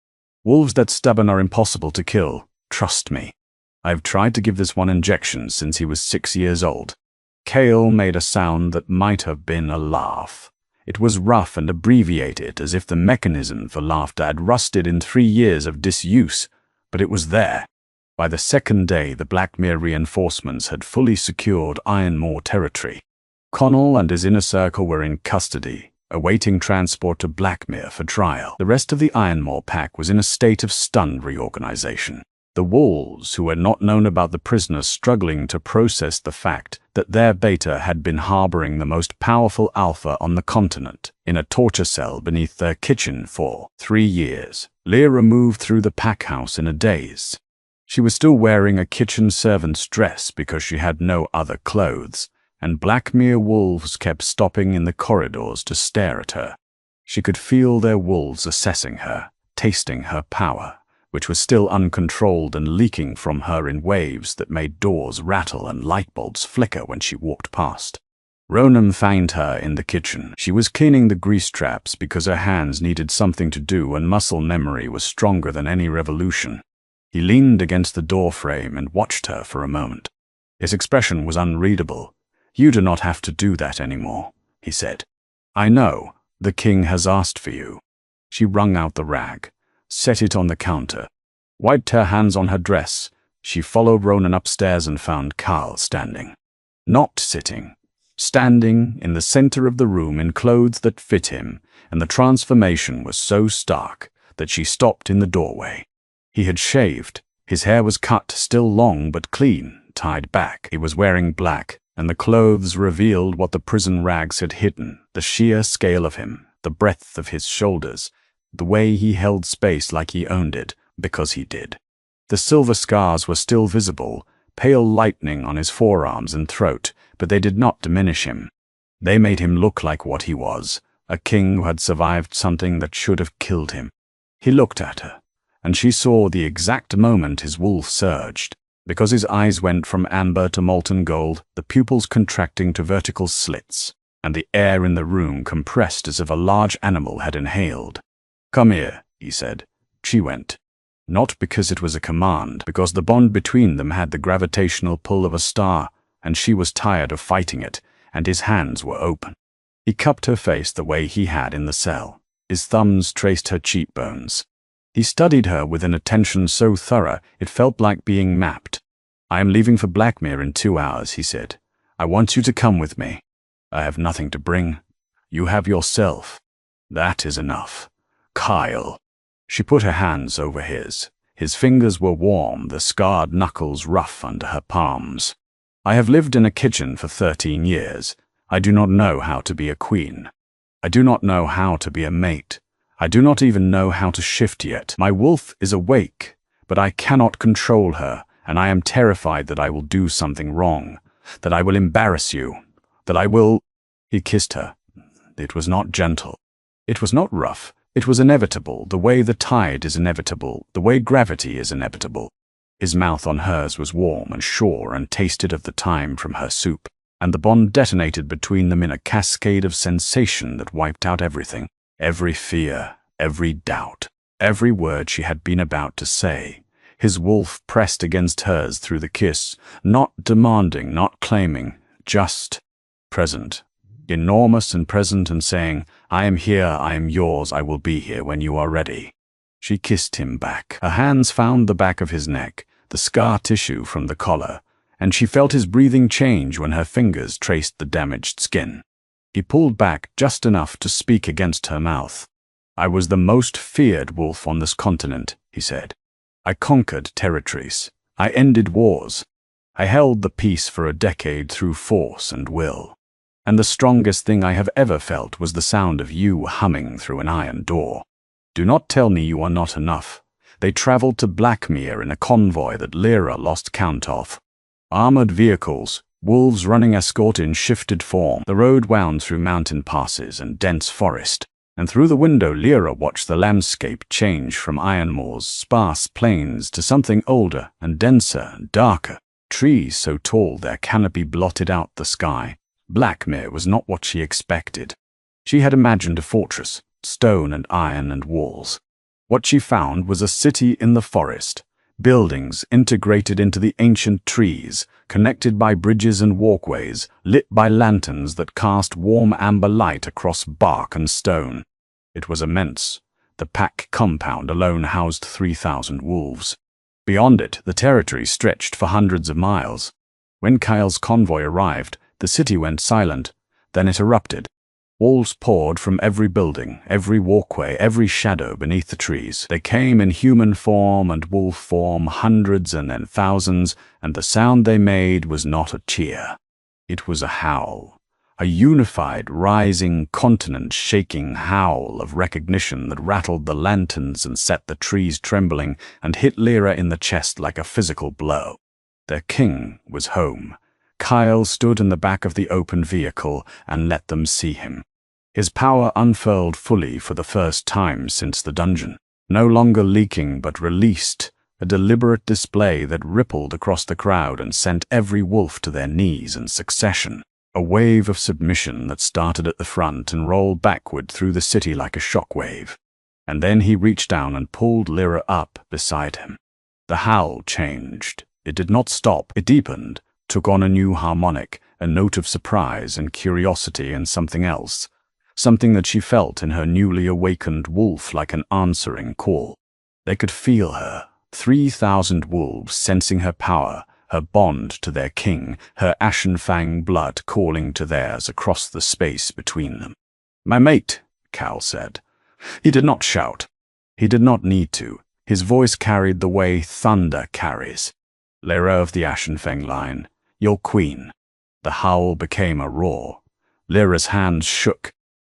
S1: Wolves that stubborn are impossible to kill, trust me. I've tried to give this one injection since he was 6 years old." Chaol made a sound that might have been a laugh. It was rough and abbreviated, as if the mechanism for laughter had rusted in 3 years of disuse, but it was there. By the 2nd day, the Blackmere reinforcements had fully secured Ironmoor territory. Connell and his inner circle were in custody, awaiting transport to Blackmere for trial. The rest of the Ironmoor pack was in a state of stunned reorganization. The wolves, who had not known about the prisoners, struggling to process the fact that their beta had been harboring the most powerful alpha on the continent in a torture cell beneath their kitchen for 3 years. Lyra moved through the pack house in a daze. She was still wearing a kitchen servant's dress because she had no other clothes, and Blackmere wolves kept stopping in the corridors to stare at her. She could feel their wolves assessing her, tasting her power, which was still uncontrolled and leaking from her in waves that made doors rattle and light bulbs flicker when she walked past. Ronan found her in the kitchen. She was cleaning the grease traps because her hands needed something to do and muscle memory was stronger than any revolution. He leaned against the door frame and watched her for a moment. His expression was unreadable. "You do not have to do that anymore," he said. "I know. The king has asked for you." She wrung out the rag, set it on the counter, wiped her hands on her dress. She followed Ronan upstairs and found Kyle standing. Not sitting. Standing in the center of the room in clothes that fit him, and the transformation was so stark that she stopped in the doorway. He had shaved. His hair was cut, still long but clean, tied back. He was wearing black, and the clothes revealed what the prison rags had hidden: the sheer scale of him, the breadth of his shoulders, the way he held space like he owned it, because he did. The silver scars were still visible, pale lightning on his forearms and throat, but they did not diminish him. They made him look like what he was, a king who had survived something that should have killed him. He looked at her, and she saw the exact moment his wolf surged. Because his eyes went from amber to molten gold, the pupils contracting to vertical slits, and the air in the room compressed as if a large animal had inhaled. "Come here," he said. She went. Not because it was a command, because the bond between them had the gravitational pull of a star, and she was tired of fighting it, and his hands were open. He cupped her face the way he had in the cell. His thumbs traced her cheekbones. He studied her with an attention so thorough it felt like being mapped. "I am leaving for Blackmere in 2 hours," he said. "I want you to come with me. I have nothing to bring. You have yourself. That is enough. Kyle." She put her hands over his. His fingers were warm, the scarred knuckles rough under her palms. "I have lived in a kitchen for 13 years. I do not know how to be a queen. I do not know how to be a mate. I do not even know how to shift yet. My wolf is awake, but I cannot control her, and I am terrified that I will do something wrong, that I will embarrass you, that I will—" He kissed her. It was not gentle. It was not rough. It was inevitable, the way the tide is inevitable, the way gravity is inevitable. His mouth on hers was warm and sure and tasted of the thyme from her soup, and the bond detonated between them in a cascade of sensation that wiped out everything. Every fear, every doubt, every word she had been about to say. His wolf pressed against hers through the kiss, not demanding, not claiming, just present, enormous and present, and saying, "I am here, I am yours, I will be here when you are ready." She kissed him back. Her hands found the back of his neck, the scar tissue from the collar, and she felt his breathing change when her fingers traced the damaged skin. He pulled back just enough to speak against her mouth. "I was the most feared wolf on this continent," he said. "I conquered territories. I ended wars. I held the peace for a decade through force and will. And the strongest thing I have ever felt was the sound of you humming through an iron door. Do not tell me you are not enough." They traveled to Blackmere in a convoy that Lyra lost count of. Armored vehicles, wolves running escort in shifted form. The road wound through mountain passes and dense forest, and through the window Lyra watched the landscape change from Ironmoor's sparse plains to something older and denser and darker, trees so tall their canopy blotted out the sky. Blackmere was not what she expected. She had imagined a fortress, stone and iron and walls. What she found was a city in the forest, buildings integrated into the ancient trees, connected by bridges and walkways, lit by lanterns that cast warm amber light across bark and stone. It was immense. The pack compound alone housed 3,000 wolves. Beyond it, the territory stretched for hundreds of miles. When Kyle's convoy arrived, the city went silent. Then it erupted. Wolves poured from every building, every walkway, every shadow beneath the trees. They came in human form and wolf form, hundreds and then thousands, and the sound they made was not a cheer. It was a howl. A unified, rising, continent-shaking howl of recognition that rattled the lanterns and set the trees trembling and hit Lyra in the chest like a physical blow. Their king was home. Kyle stood in the back of the open vehicle and let them see him. His power unfurled fully for the first time since the dungeon, no longer leaking but released, a deliberate display that rippled across the crowd and sent every wolf to their knees in succession. A wave of submission that started at the front and rolled backward through the city like a shockwave. And then he reached down and pulled Lyra up beside him. The howl changed. It did not stop. It deepened, took on a new harmonic, a note of surprise and curiosity and something else. Something that she felt in her newly awakened wolf like an answering call. They could feel her, 3,000 wolves sensing her power, her bond to their king, her ashen fang blood calling to theirs across the space between them. "My mate," Cal said. He did not shout. He did not need to. His voice carried the way thunder carries. "Lyra of the Ashen Fang line, your queen." The howl became a roar. Lyra's hands shook.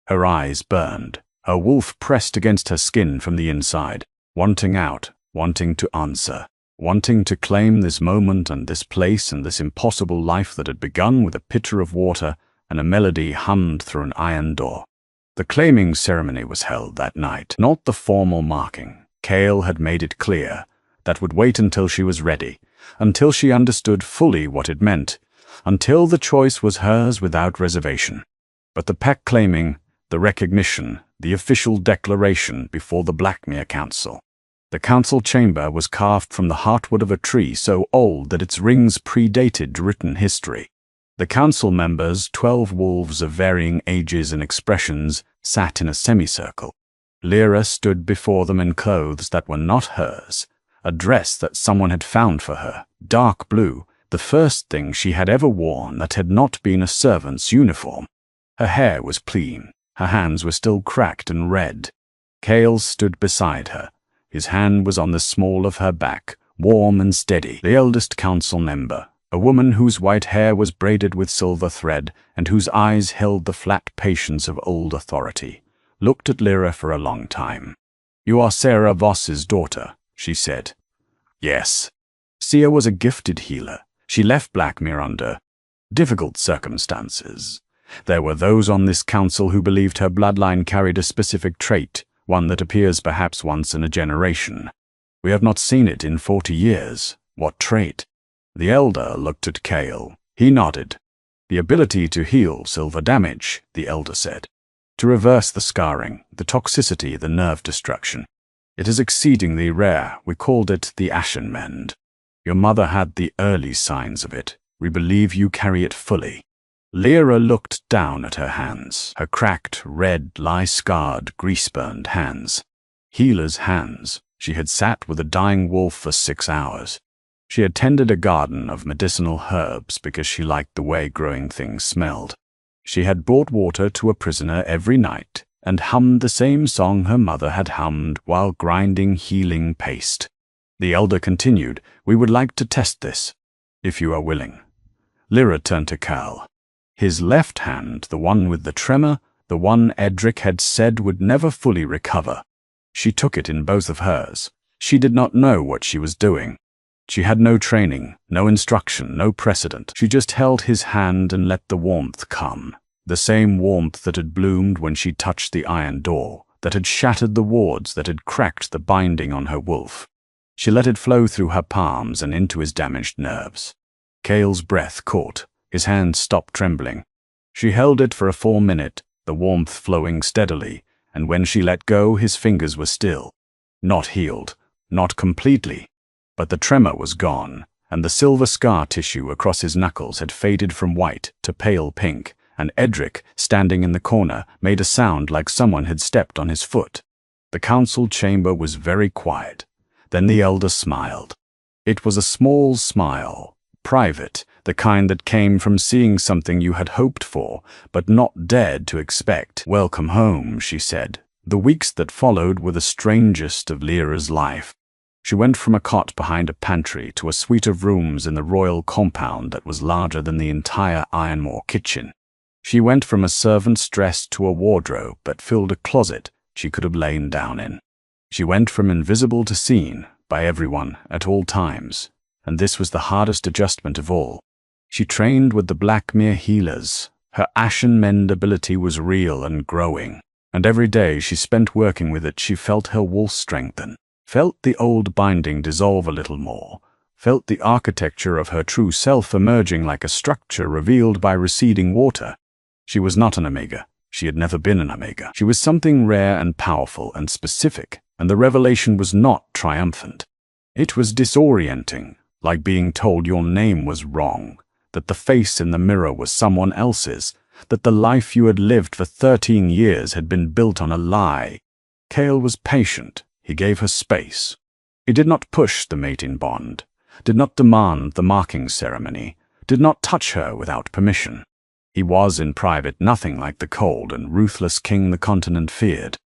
S1: Her eyes burned. Her wolf pressed against her skin from the inside, wanting out, wanting to answer, wanting to claim this moment and this place and this impossible life that had begun with a pitcher of water and a melody hummed through an iron door. The claiming ceremony was held that night, not the formal marking. Cale had made it clear that would wait until she was ready, until she understood fully what it meant, until the choice was hers without reservation. But the pack claiming, the recognition, the official declaration before the Blackmere Council. The council chamber was carved from the heartwood of a tree so old that its rings predated written history. The council members, 12 wolves of varying ages and expressions, sat in a semicircle. Lyra stood before them in clothes that were not hers, a dress that someone had found for her, dark blue, the first thing she had ever worn that had not been a servant's uniform. Her hair was clean. Her hands were still cracked and red. Cale stood beside her. His hand was on the small of her back, warm and steady. The eldest council member, a woman whose white hair was braided with silver thread and whose eyes held the flat patience of old authority, looked at Lyra for a long time. "You are Sarah Voss's daughter," she said. "Yes." Sia was a gifted healer. She left Blackmere under difficult circumstances. There were those on this council who believed her bloodline carried a specific trait, one that appears perhaps once in a generation. "We have not seen it in 40 years. What trait?" The elder looked at Cale. He nodded. "The ability to heal silver damage," the elder said. "To reverse the scarring, the toxicity, the nerve destruction. It is exceedingly rare. We called it the Ashen Mend. Your mother had the early signs of it. We believe you carry it fully." Lyra looked down at her hands, her cracked, red, lie-scarred, grease-burned hands. Healer's hands. She had sat with a dying wolf for 6 hours. She had tended a garden of medicinal herbs because she liked the way growing things smelled. She had brought water to a prisoner every night and hummed the same song her mother had hummed while grinding healing paste. The elder continued, "We would like to test this, if you are willing." Lyra turned to Cal. His left hand, the one with the tremor, the one Edric had said would never fully recover. She took it in both of hers. She did not know what she was doing. She had no training, no instruction, no precedent. She just held his hand and let the warmth come. The same warmth that had bloomed when she touched the iron door, that had shattered the wards, that had cracked the binding on her wolf. She let it flow through her palms and into his damaged nerves. Cale's breath caught. His hand stopped trembling. She held it for a full minute, the warmth flowing steadily, and when she let go, his fingers were still. Not healed, not completely, but the tremor was gone, and the silver scar tissue across his knuckles had faded from white to pale pink, and Edric, standing in the corner, made a sound like someone had stepped on his foot. The council chamber was very quiet. Then the elder smiled. It was a small smile, private, the kind that came from seeing something you had hoped for, but not dared to expect. "Welcome home," she said. The weeks that followed were the strangest of Lyra's life. She went from a cot behind a pantry to a suite of rooms in the royal compound that was larger than the entire Ironmore kitchen. She went from a servant's dress to a wardrobe that filled a closet she could have lain down in. She went from invisible to seen by everyone at all times, and this was the hardest adjustment of all. She trained with the Blackmere healers. Her Ashen Mend ability was real and growing, and every day she spent working with it she felt her wolf strengthen, felt the old binding dissolve a little more, felt the architecture of her true self emerging like a structure revealed by receding water. She was not an Omega. She had never been an Omega. She was something rare and powerful and specific, and the revelation was not triumphant. It was disorienting, like being told your name was wrong, that the face in the mirror was someone else's, that the life you had lived for 13 years had been built on a lie. Chaol was patient. He gave her space. He did not push the mating bond, did not demand the marking ceremony, did not touch her without permission. He was, in private, nothing like the cold and ruthless king the continent feared.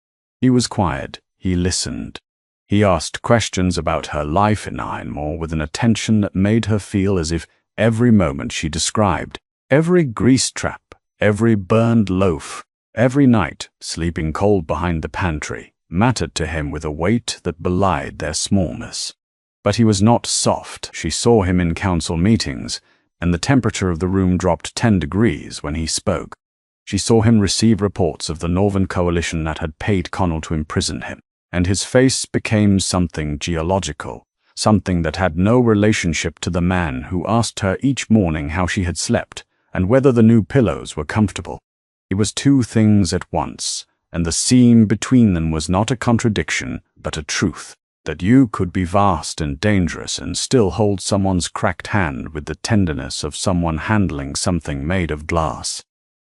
S1: He was quiet. He listened. He asked questions about her life in Ironmore with an attention that made her feel as if every moment she described, every grease trap, every burned loaf, every night sleeping cold behind the pantry, mattered to him with a weight that belied their smallness. But he was not soft. She saw him in council meetings, and the temperature of the room dropped 10 degrees when he spoke. She saw him receive reports of the Northern Coalition that had paid Connell to imprison him, and his face became something geological, something that had no relationship to the man who asked her each morning how she had slept and whether the new pillows were comfortable. It was two things at once, and the seam between them was not a contradiction, but a truth. That you could be vast and dangerous and still hold someone's cracked hand with the tenderness of someone handling something made of glass.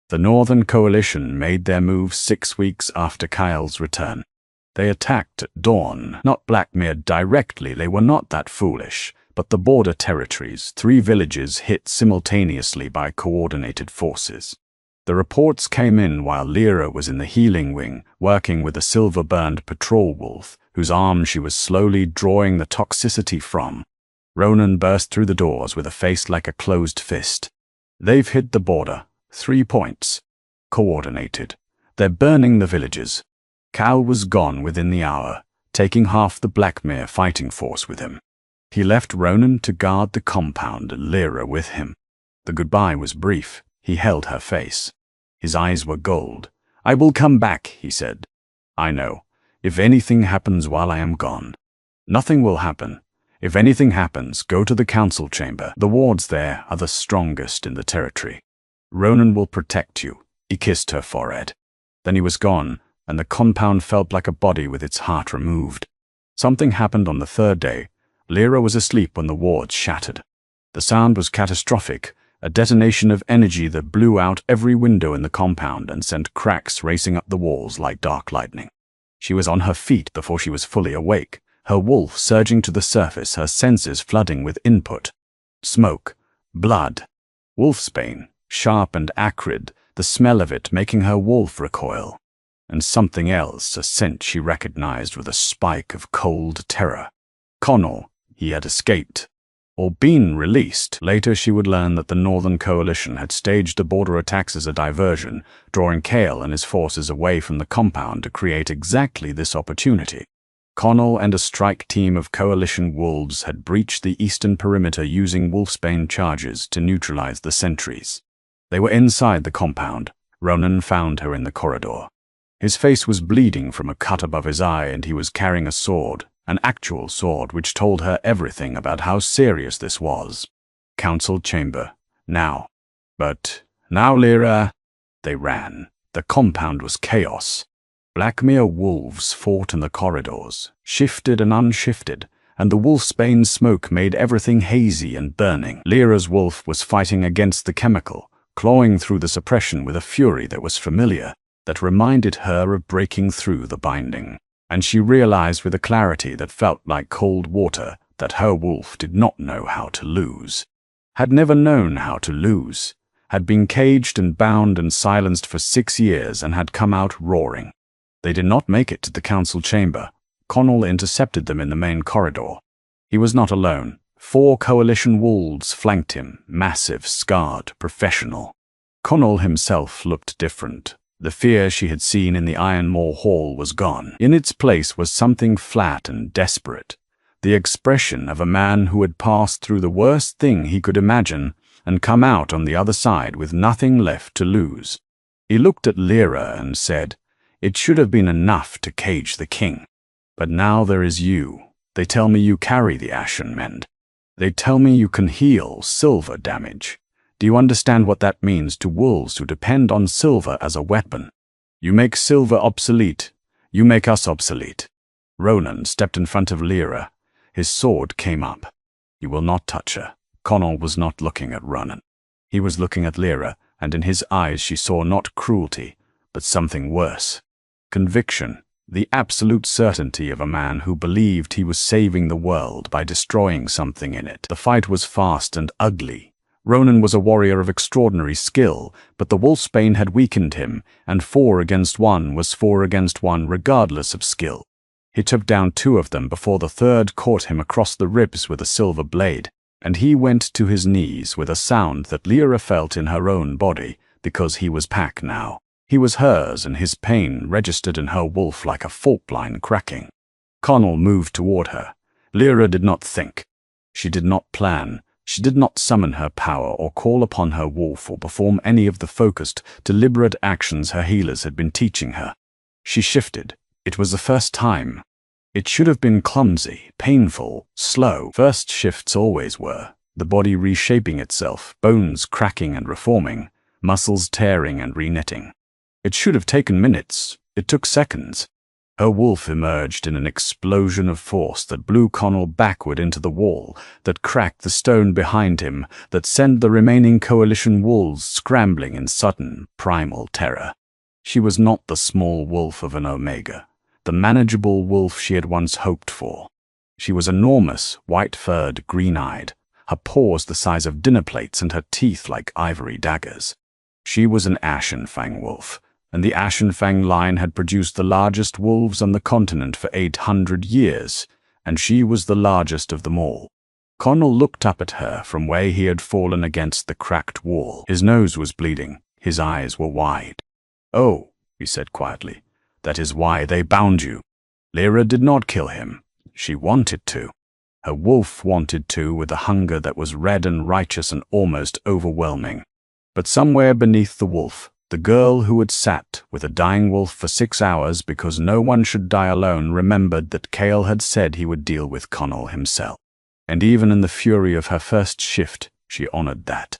S1: The Northern Coalition made their move 6 weeks after Chaol's return. They attacked at dawn, not Blackmere directly, they were not that foolish, but the border territories, 3 villages hit simultaneously by coordinated forces. The reports came in while Lyra was in the healing wing, working with a silver-burned patrol wolf, whose arm she was slowly drawing the toxicity from. Ronan burst through the doors with a face like a closed fist. "They've hit the border. 3 points. Coordinated. They're burning the villages." Chaol was gone within the hour, taking half the Blackmere fighting force with him. He left Ronan to guard the compound and Lyra with him. The goodbye was brief. He held her face. His eyes were gold. "I will come back," he said. "I know. If anything happens while I am gone." "Nothing will happen. If anything happens, go to the council chamber. The wards there are the strongest in the territory. Ronan will protect you." He kissed her forehead. Then he was gone, and the compound felt like a body with its heart removed. Something happened on the 3rd day. Lyra was asleep when the wards shattered. The sound was catastrophic. A detonation of energy that blew out every window in the compound and sent cracks racing up the walls like dark lightning. She was on her feet before she was fully awake, her wolf surging to the surface, her senses flooding with input. Smoke, blood, wolfsbane, sharp and acrid, the smell of it making her wolf recoil. And something else, a scent she recognized with a spike of cold terror. Connell, he had escaped. Or been released. Later she would learn that the Northern Coalition had staged the border attacks as a diversion, drawing Chaol and his forces away from the compound to create exactly this opportunity. Connell and a strike team of Coalition wolves had breached the eastern perimeter using wolfsbane charges to neutralize the sentries. They were inside the compound. Ronan found her in the corridor. His face was bleeding from a cut above his eye, and he was carrying a sword. An actual sword which told her everything about how serious this was. Council chamber. Now. But now, Lyra. They ran. The compound was chaos. Blackmere wolves fought in the corridors, shifted and unshifted, and the wolfsbane smoke made everything hazy and burning. Lyra's wolf was fighting against the chemical, clawing through the suppression with a fury that was familiar, that reminded her of breaking through the binding. And she realized with a clarity that felt like cold water that her wolf did not know how to lose. had never known how to lose, had been caged and bound and silenced for 6 years and had come out roaring. They did not make it to the council chamber. Connell intercepted them in the main corridor. He was not alone. 4 coalition wolves flanked him, massive, scarred, professional. Connell himself looked different. The fear she had seen in the Ironmore Hall was gone. In its place was something flat and desperate, the expression of a man who had passed through the worst thing he could imagine and come out on the other side with nothing left to lose. He looked at Lyra and said, "It should have been enough to cage the king. But now there is you. They tell me you carry the Ashen Mend. They tell me you can heal silver damage. Do you understand what that means to wolves who depend on silver as a weapon? You make silver obsolete. You make us obsolete." Ronan stepped in front of Lyra. His sword came up. "You will not touch her." Connell was not looking at Ronan. He was looking at Lyra, and in his eyes she saw not cruelty, but something worse. Conviction, the absolute certainty of a man who believed he was saving the world by destroying something in it. The fight was fast and ugly. Ronan was a warrior of extraordinary skill, but the wolfsbane had weakened him, and 4 against 1 was 4 against 1 regardless of skill. He took down 2 of them before the third caught him across the ribs with a silver blade, and he went to his knees with a sound that Lyra felt in her own body, because he was Pack now. He was hers, and his pain registered in her wolf like a fault line cracking. Connell moved toward her. Lyra did not think. She did not plan. She did not summon her power or call upon her wolf or perform any of the focused, deliberate actions her healers had been teaching her. She shifted. It was the first time. It should have been clumsy, painful, slow. First shifts always were. The body reshaping itself, bones cracking and reforming, muscles tearing and reknitting. It should have taken minutes. It took seconds. Her wolf emerged in an explosion of force that blew Connell backward into the wall, that cracked the stone behind him, that sent the remaining coalition wolves scrambling in sudden, primal terror. She was not the small wolf of an Omega, the manageable wolf she had once hoped for. She was enormous, white-furred, green-eyed, her paws the size of dinner plates and her teeth like ivory daggers. She was an Ashenfang wolf, and the Ashenfang line had produced the largest wolves on the continent for 800 years, and she was the largest of them all. Connell looked up at her from where he had fallen against the cracked wall. His nose was bleeding, his eyes were wide. "Oh," he said quietly, "that is why they bound you." Lyra did not kill him. She wanted to. Her wolf wanted to with a hunger that was red and righteous and almost overwhelming. But somewhere beneath the wolf, the girl who had sat with a dying wolf for 6 hours because no one should die alone remembered that Cale had said he would deal with Connell himself. And even in the fury of her first shift, she honored that.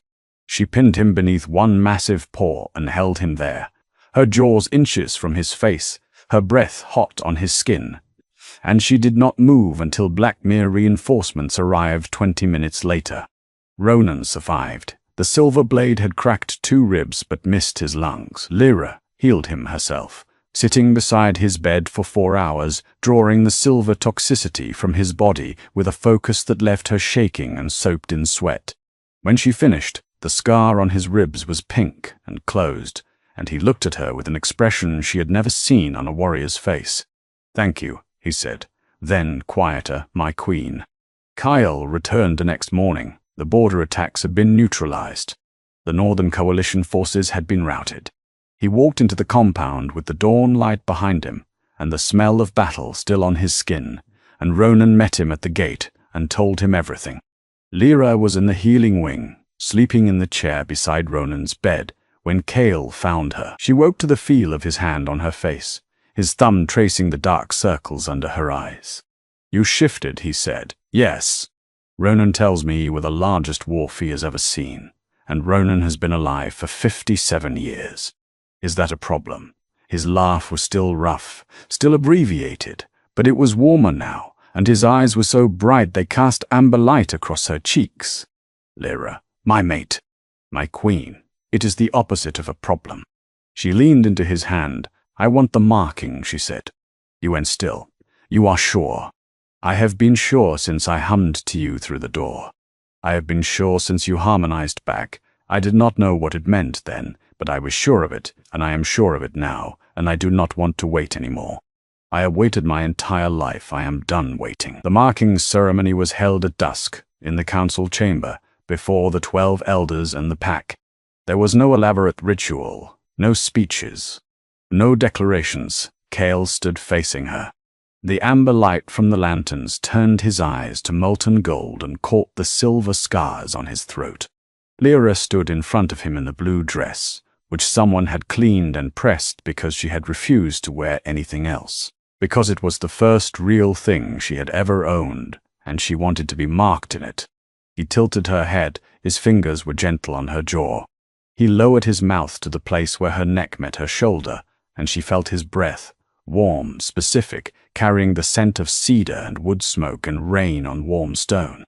S1: She pinned him beneath one massive paw and held him there, her jaws inches from his face, her breath hot on his skin. And she did not move until Blackmere reinforcements arrived 20 minutes later. Ronan survived. The silver blade had cracked 2 ribs but missed his lungs. Lyra healed him herself, sitting beside his bed for 4 hours, drawing the silver toxicity from his body with a focus that left her shaking and soaked in sweat. When she finished, the scar on his ribs was pink and closed, and he looked at her with an expression she had never seen on a warrior's face. "Thank you," he said. Then, quieter, "My queen." Kyle returned the next morning. The border attacks had been neutralized. The Northern Coalition forces had been routed. He walked into the compound with the dawn light behind him, and the smell of battle still on his skin, and Ronan met him at the gate and told him everything. Lyra was in the healing wing, sleeping in the chair beside Ronan's bed, when Cale found her. She woke to the feel of his hand on her face, his thumb tracing the dark circles under her eyes. "You shifted," he said. "Yes. Ronan tells me you were the largest wolf he has ever seen, and Ronan has been alive for 57 years. Is that a problem?" His laugh was still rough, still abbreviated, but it was warmer now, and his eyes were so bright they cast amber light across her cheeks. "Lyra, my mate, my queen, it is the opposite of a problem." She leaned into his hand. "I want the marking," she said. He went still. "You are sure?" "I have been sure since I hummed to you through the door." I have been sure since you harmonized back. I did not know what it meant then, but I was sure of it, and I am sure of it now, and I do not want to wait anymore. I have waited my entire life. I am done waiting." The marking ceremony was held at dusk, in the council chamber, before the 12 elders and the pack. There was no elaborate ritual, no speeches, no declarations. Cale stood facing her. The amber light from the lanterns turned his eyes to molten gold and caught the silver scars on his throat. Lyra stood in front of him in the blue dress, which someone had cleaned and pressed because she had refused to wear anything else, because it was the first real thing she had ever owned, and she wanted to be marked in it. He tilted her head, his fingers were gentle on her jaw. He lowered his mouth to the place where her neck met her shoulder, and she felt his breath, warm, specific, carrying the scent of cedar and wood smoke and rain on warm stone.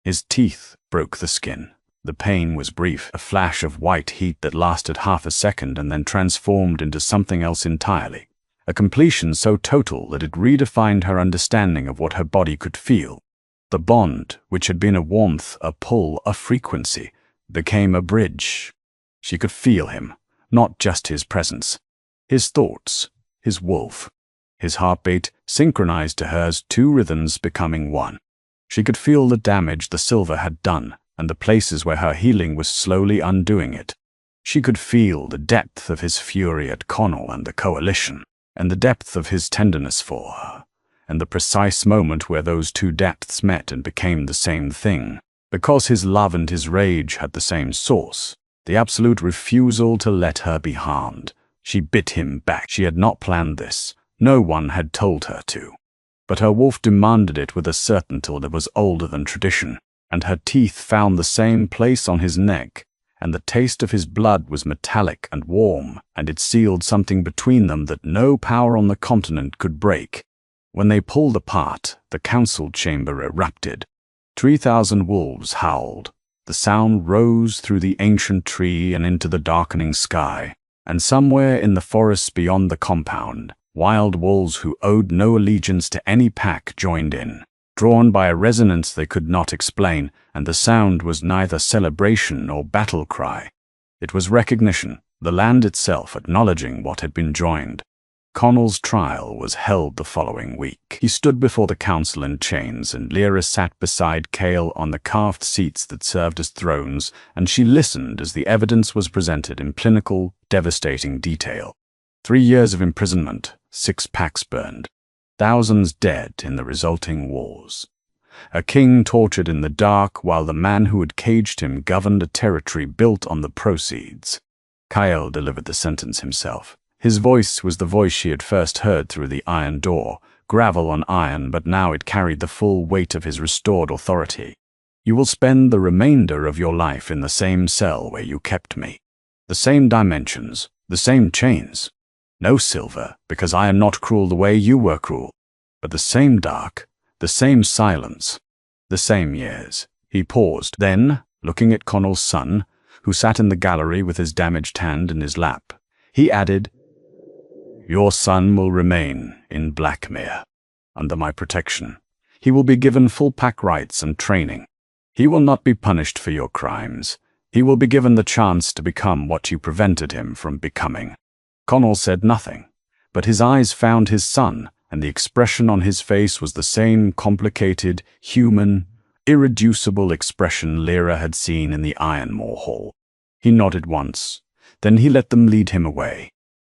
S1: His teeth broke the skin. The pain was brief, a flash of white heat that lasted half a second and then transformed into something else entirely. A completion so total that it redefined her understanding of what her body could feel. The bond, which had been a warmth, a pull, a frequency, became a bridge. She could feel him, not just his presence. His thoughts, his wolf. His heartbeat synchronized to hers, two rhythms becoming one. She could feel the damage the silver had done, and the places where her healing was slowly undoing it. She could feel the depth of his fury at Connell and the Coalition, and the depth of his tenderness for her, and the precise moment where those two depths met and became the same thing, because his love and his rage had the same source, the absolute refusal to let her be harmed. She bit him back. She had not planned this. No one had told her to. But her wolf demanded it with a certainty that was older than tradition, and her teeth found the same place on his neck, and the taste of his blood was metallic and warm, and it sealed something between them that no power on the continent could break. When they pulled apart, the council chamber erupted. 3,000 wolves howled. The sound rose through the ancient tree and into the darkening sky, and somewhere in the forests beyond the compound, wild wolves who owed no allegiance to any pack joined in, drawn by a resonance they could not explain, and the sound was neither celebration nor battle cry. It was recognition, the land itself acknowledging what had been joined. Connell's trial was held the following week. He stood before the council in chains, and Lyra sat beside Cale on the carved seats that served as thrones, and she listened as the evidence was presented in clinical, devastating detail. 3 years of imprisonment, 6 packs burned, thousands dead in the resulting wars. A king tortured in the dark while the man who had caged him governed a territory built on the proceeds. Cale delivered the sentence himself. His voice was the voice she had first heard through the iron door, gravel on iron, but now it carried the full weight of his restored authority. "You will spend the remainder of your life in the same cell where you kept me. The same dimensions, the same chains. No silver, because I am not cruel the way you were cruel, but the same dark, the same silence, the same years." He paused, then, looking at Connell's son, who sat in the gallery with his damaged hand in his lap, he added, "Your son will remain in Blackmere, under my protection. He will be given full pack rights and training. He will not be punished for your crimes. He will be given the chance to become what you prevented him from becoming." Connell said nothing, but his eyes found his son, and the expression on his face was the same complicated, human, irreducible expression Lyra had seen in the Ironmore Hall. He nodded once, then he let them lead him away.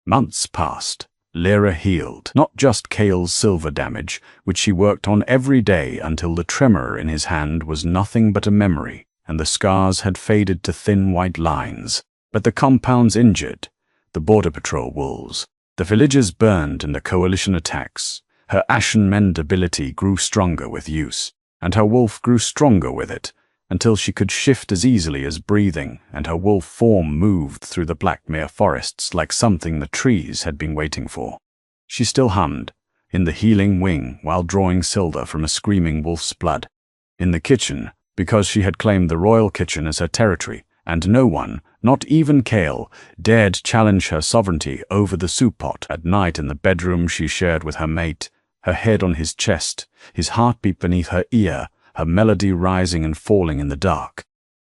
S1: Months passed. Lyra healed, not just Cale's silver damage, which she worked on every day until the tremor in his hand was nothing but a memory, and the scars had faded to thin white lines, but the compounds injured, the Border Patrol wolves, the villages burned in the Coalition attacks. Her Ashen Mend ability grew stronger with use, and her wolf grew stronger with it, until she could shift as easily as breathing, and her wolf form moved through the Blackmere forests like something the trees had been waiting for. She still hummed, in the healing wing, while drawing silver from a screaming wolf's blood. In the kitchen, because she had claimed the royal kitchen as her territory, and no one, not even Cale, dared challenge her sovereignty over the soup pot. At night in the bedroom she shared with her mate, her head on his chest, his heartbeat beneath her ear, her melody rising and falling in the dark.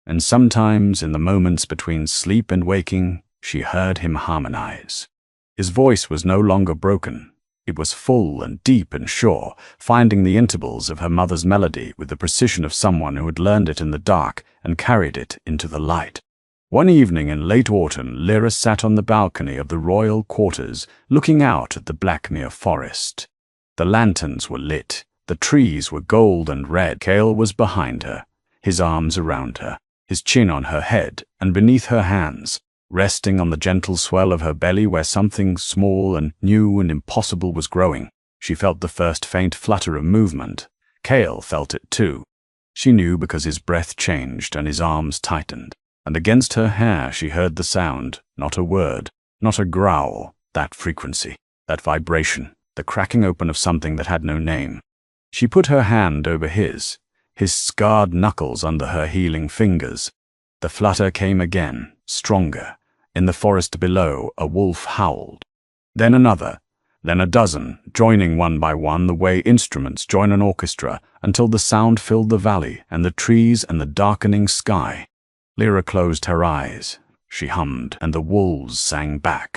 S1: And sometimes, in the moments between sleep and waking, she heard him harmonize. His voice was no longer broken. It was full and deep and sure, finding the intervals of her mother's melody with the precision of someone who had learned it in the dark and carried it into the light. One evening in late autumn, Lyra sat on the balcony of the royal quarters, looking out at the Blackmere forest. The lanterns were lit, the trees were gold and red. Cale was behind her, his arms around her, his chin on her head and beneath her hands, resting on the gentle swell of her belly where something small and new and impossible was growing. She felt the first faint flutter of movement. Cale felt it too. She knew because his breath changed and his arms tightened. And against her hair she heard the sound, not a word, not a growl, that frequency, that vibration, the cracking open of something that had no name. She put her hand over his scarred knuckles under her healing fingers. The flutter came again, stronger. In the forest below, a wolf howled. Then another, then a dozen, joining one by one the way instruments join an orchestra, until the sound filled the valley and the trees and the darkening sky. Lyra closed her eyes. She hummed, and the wolves sang back.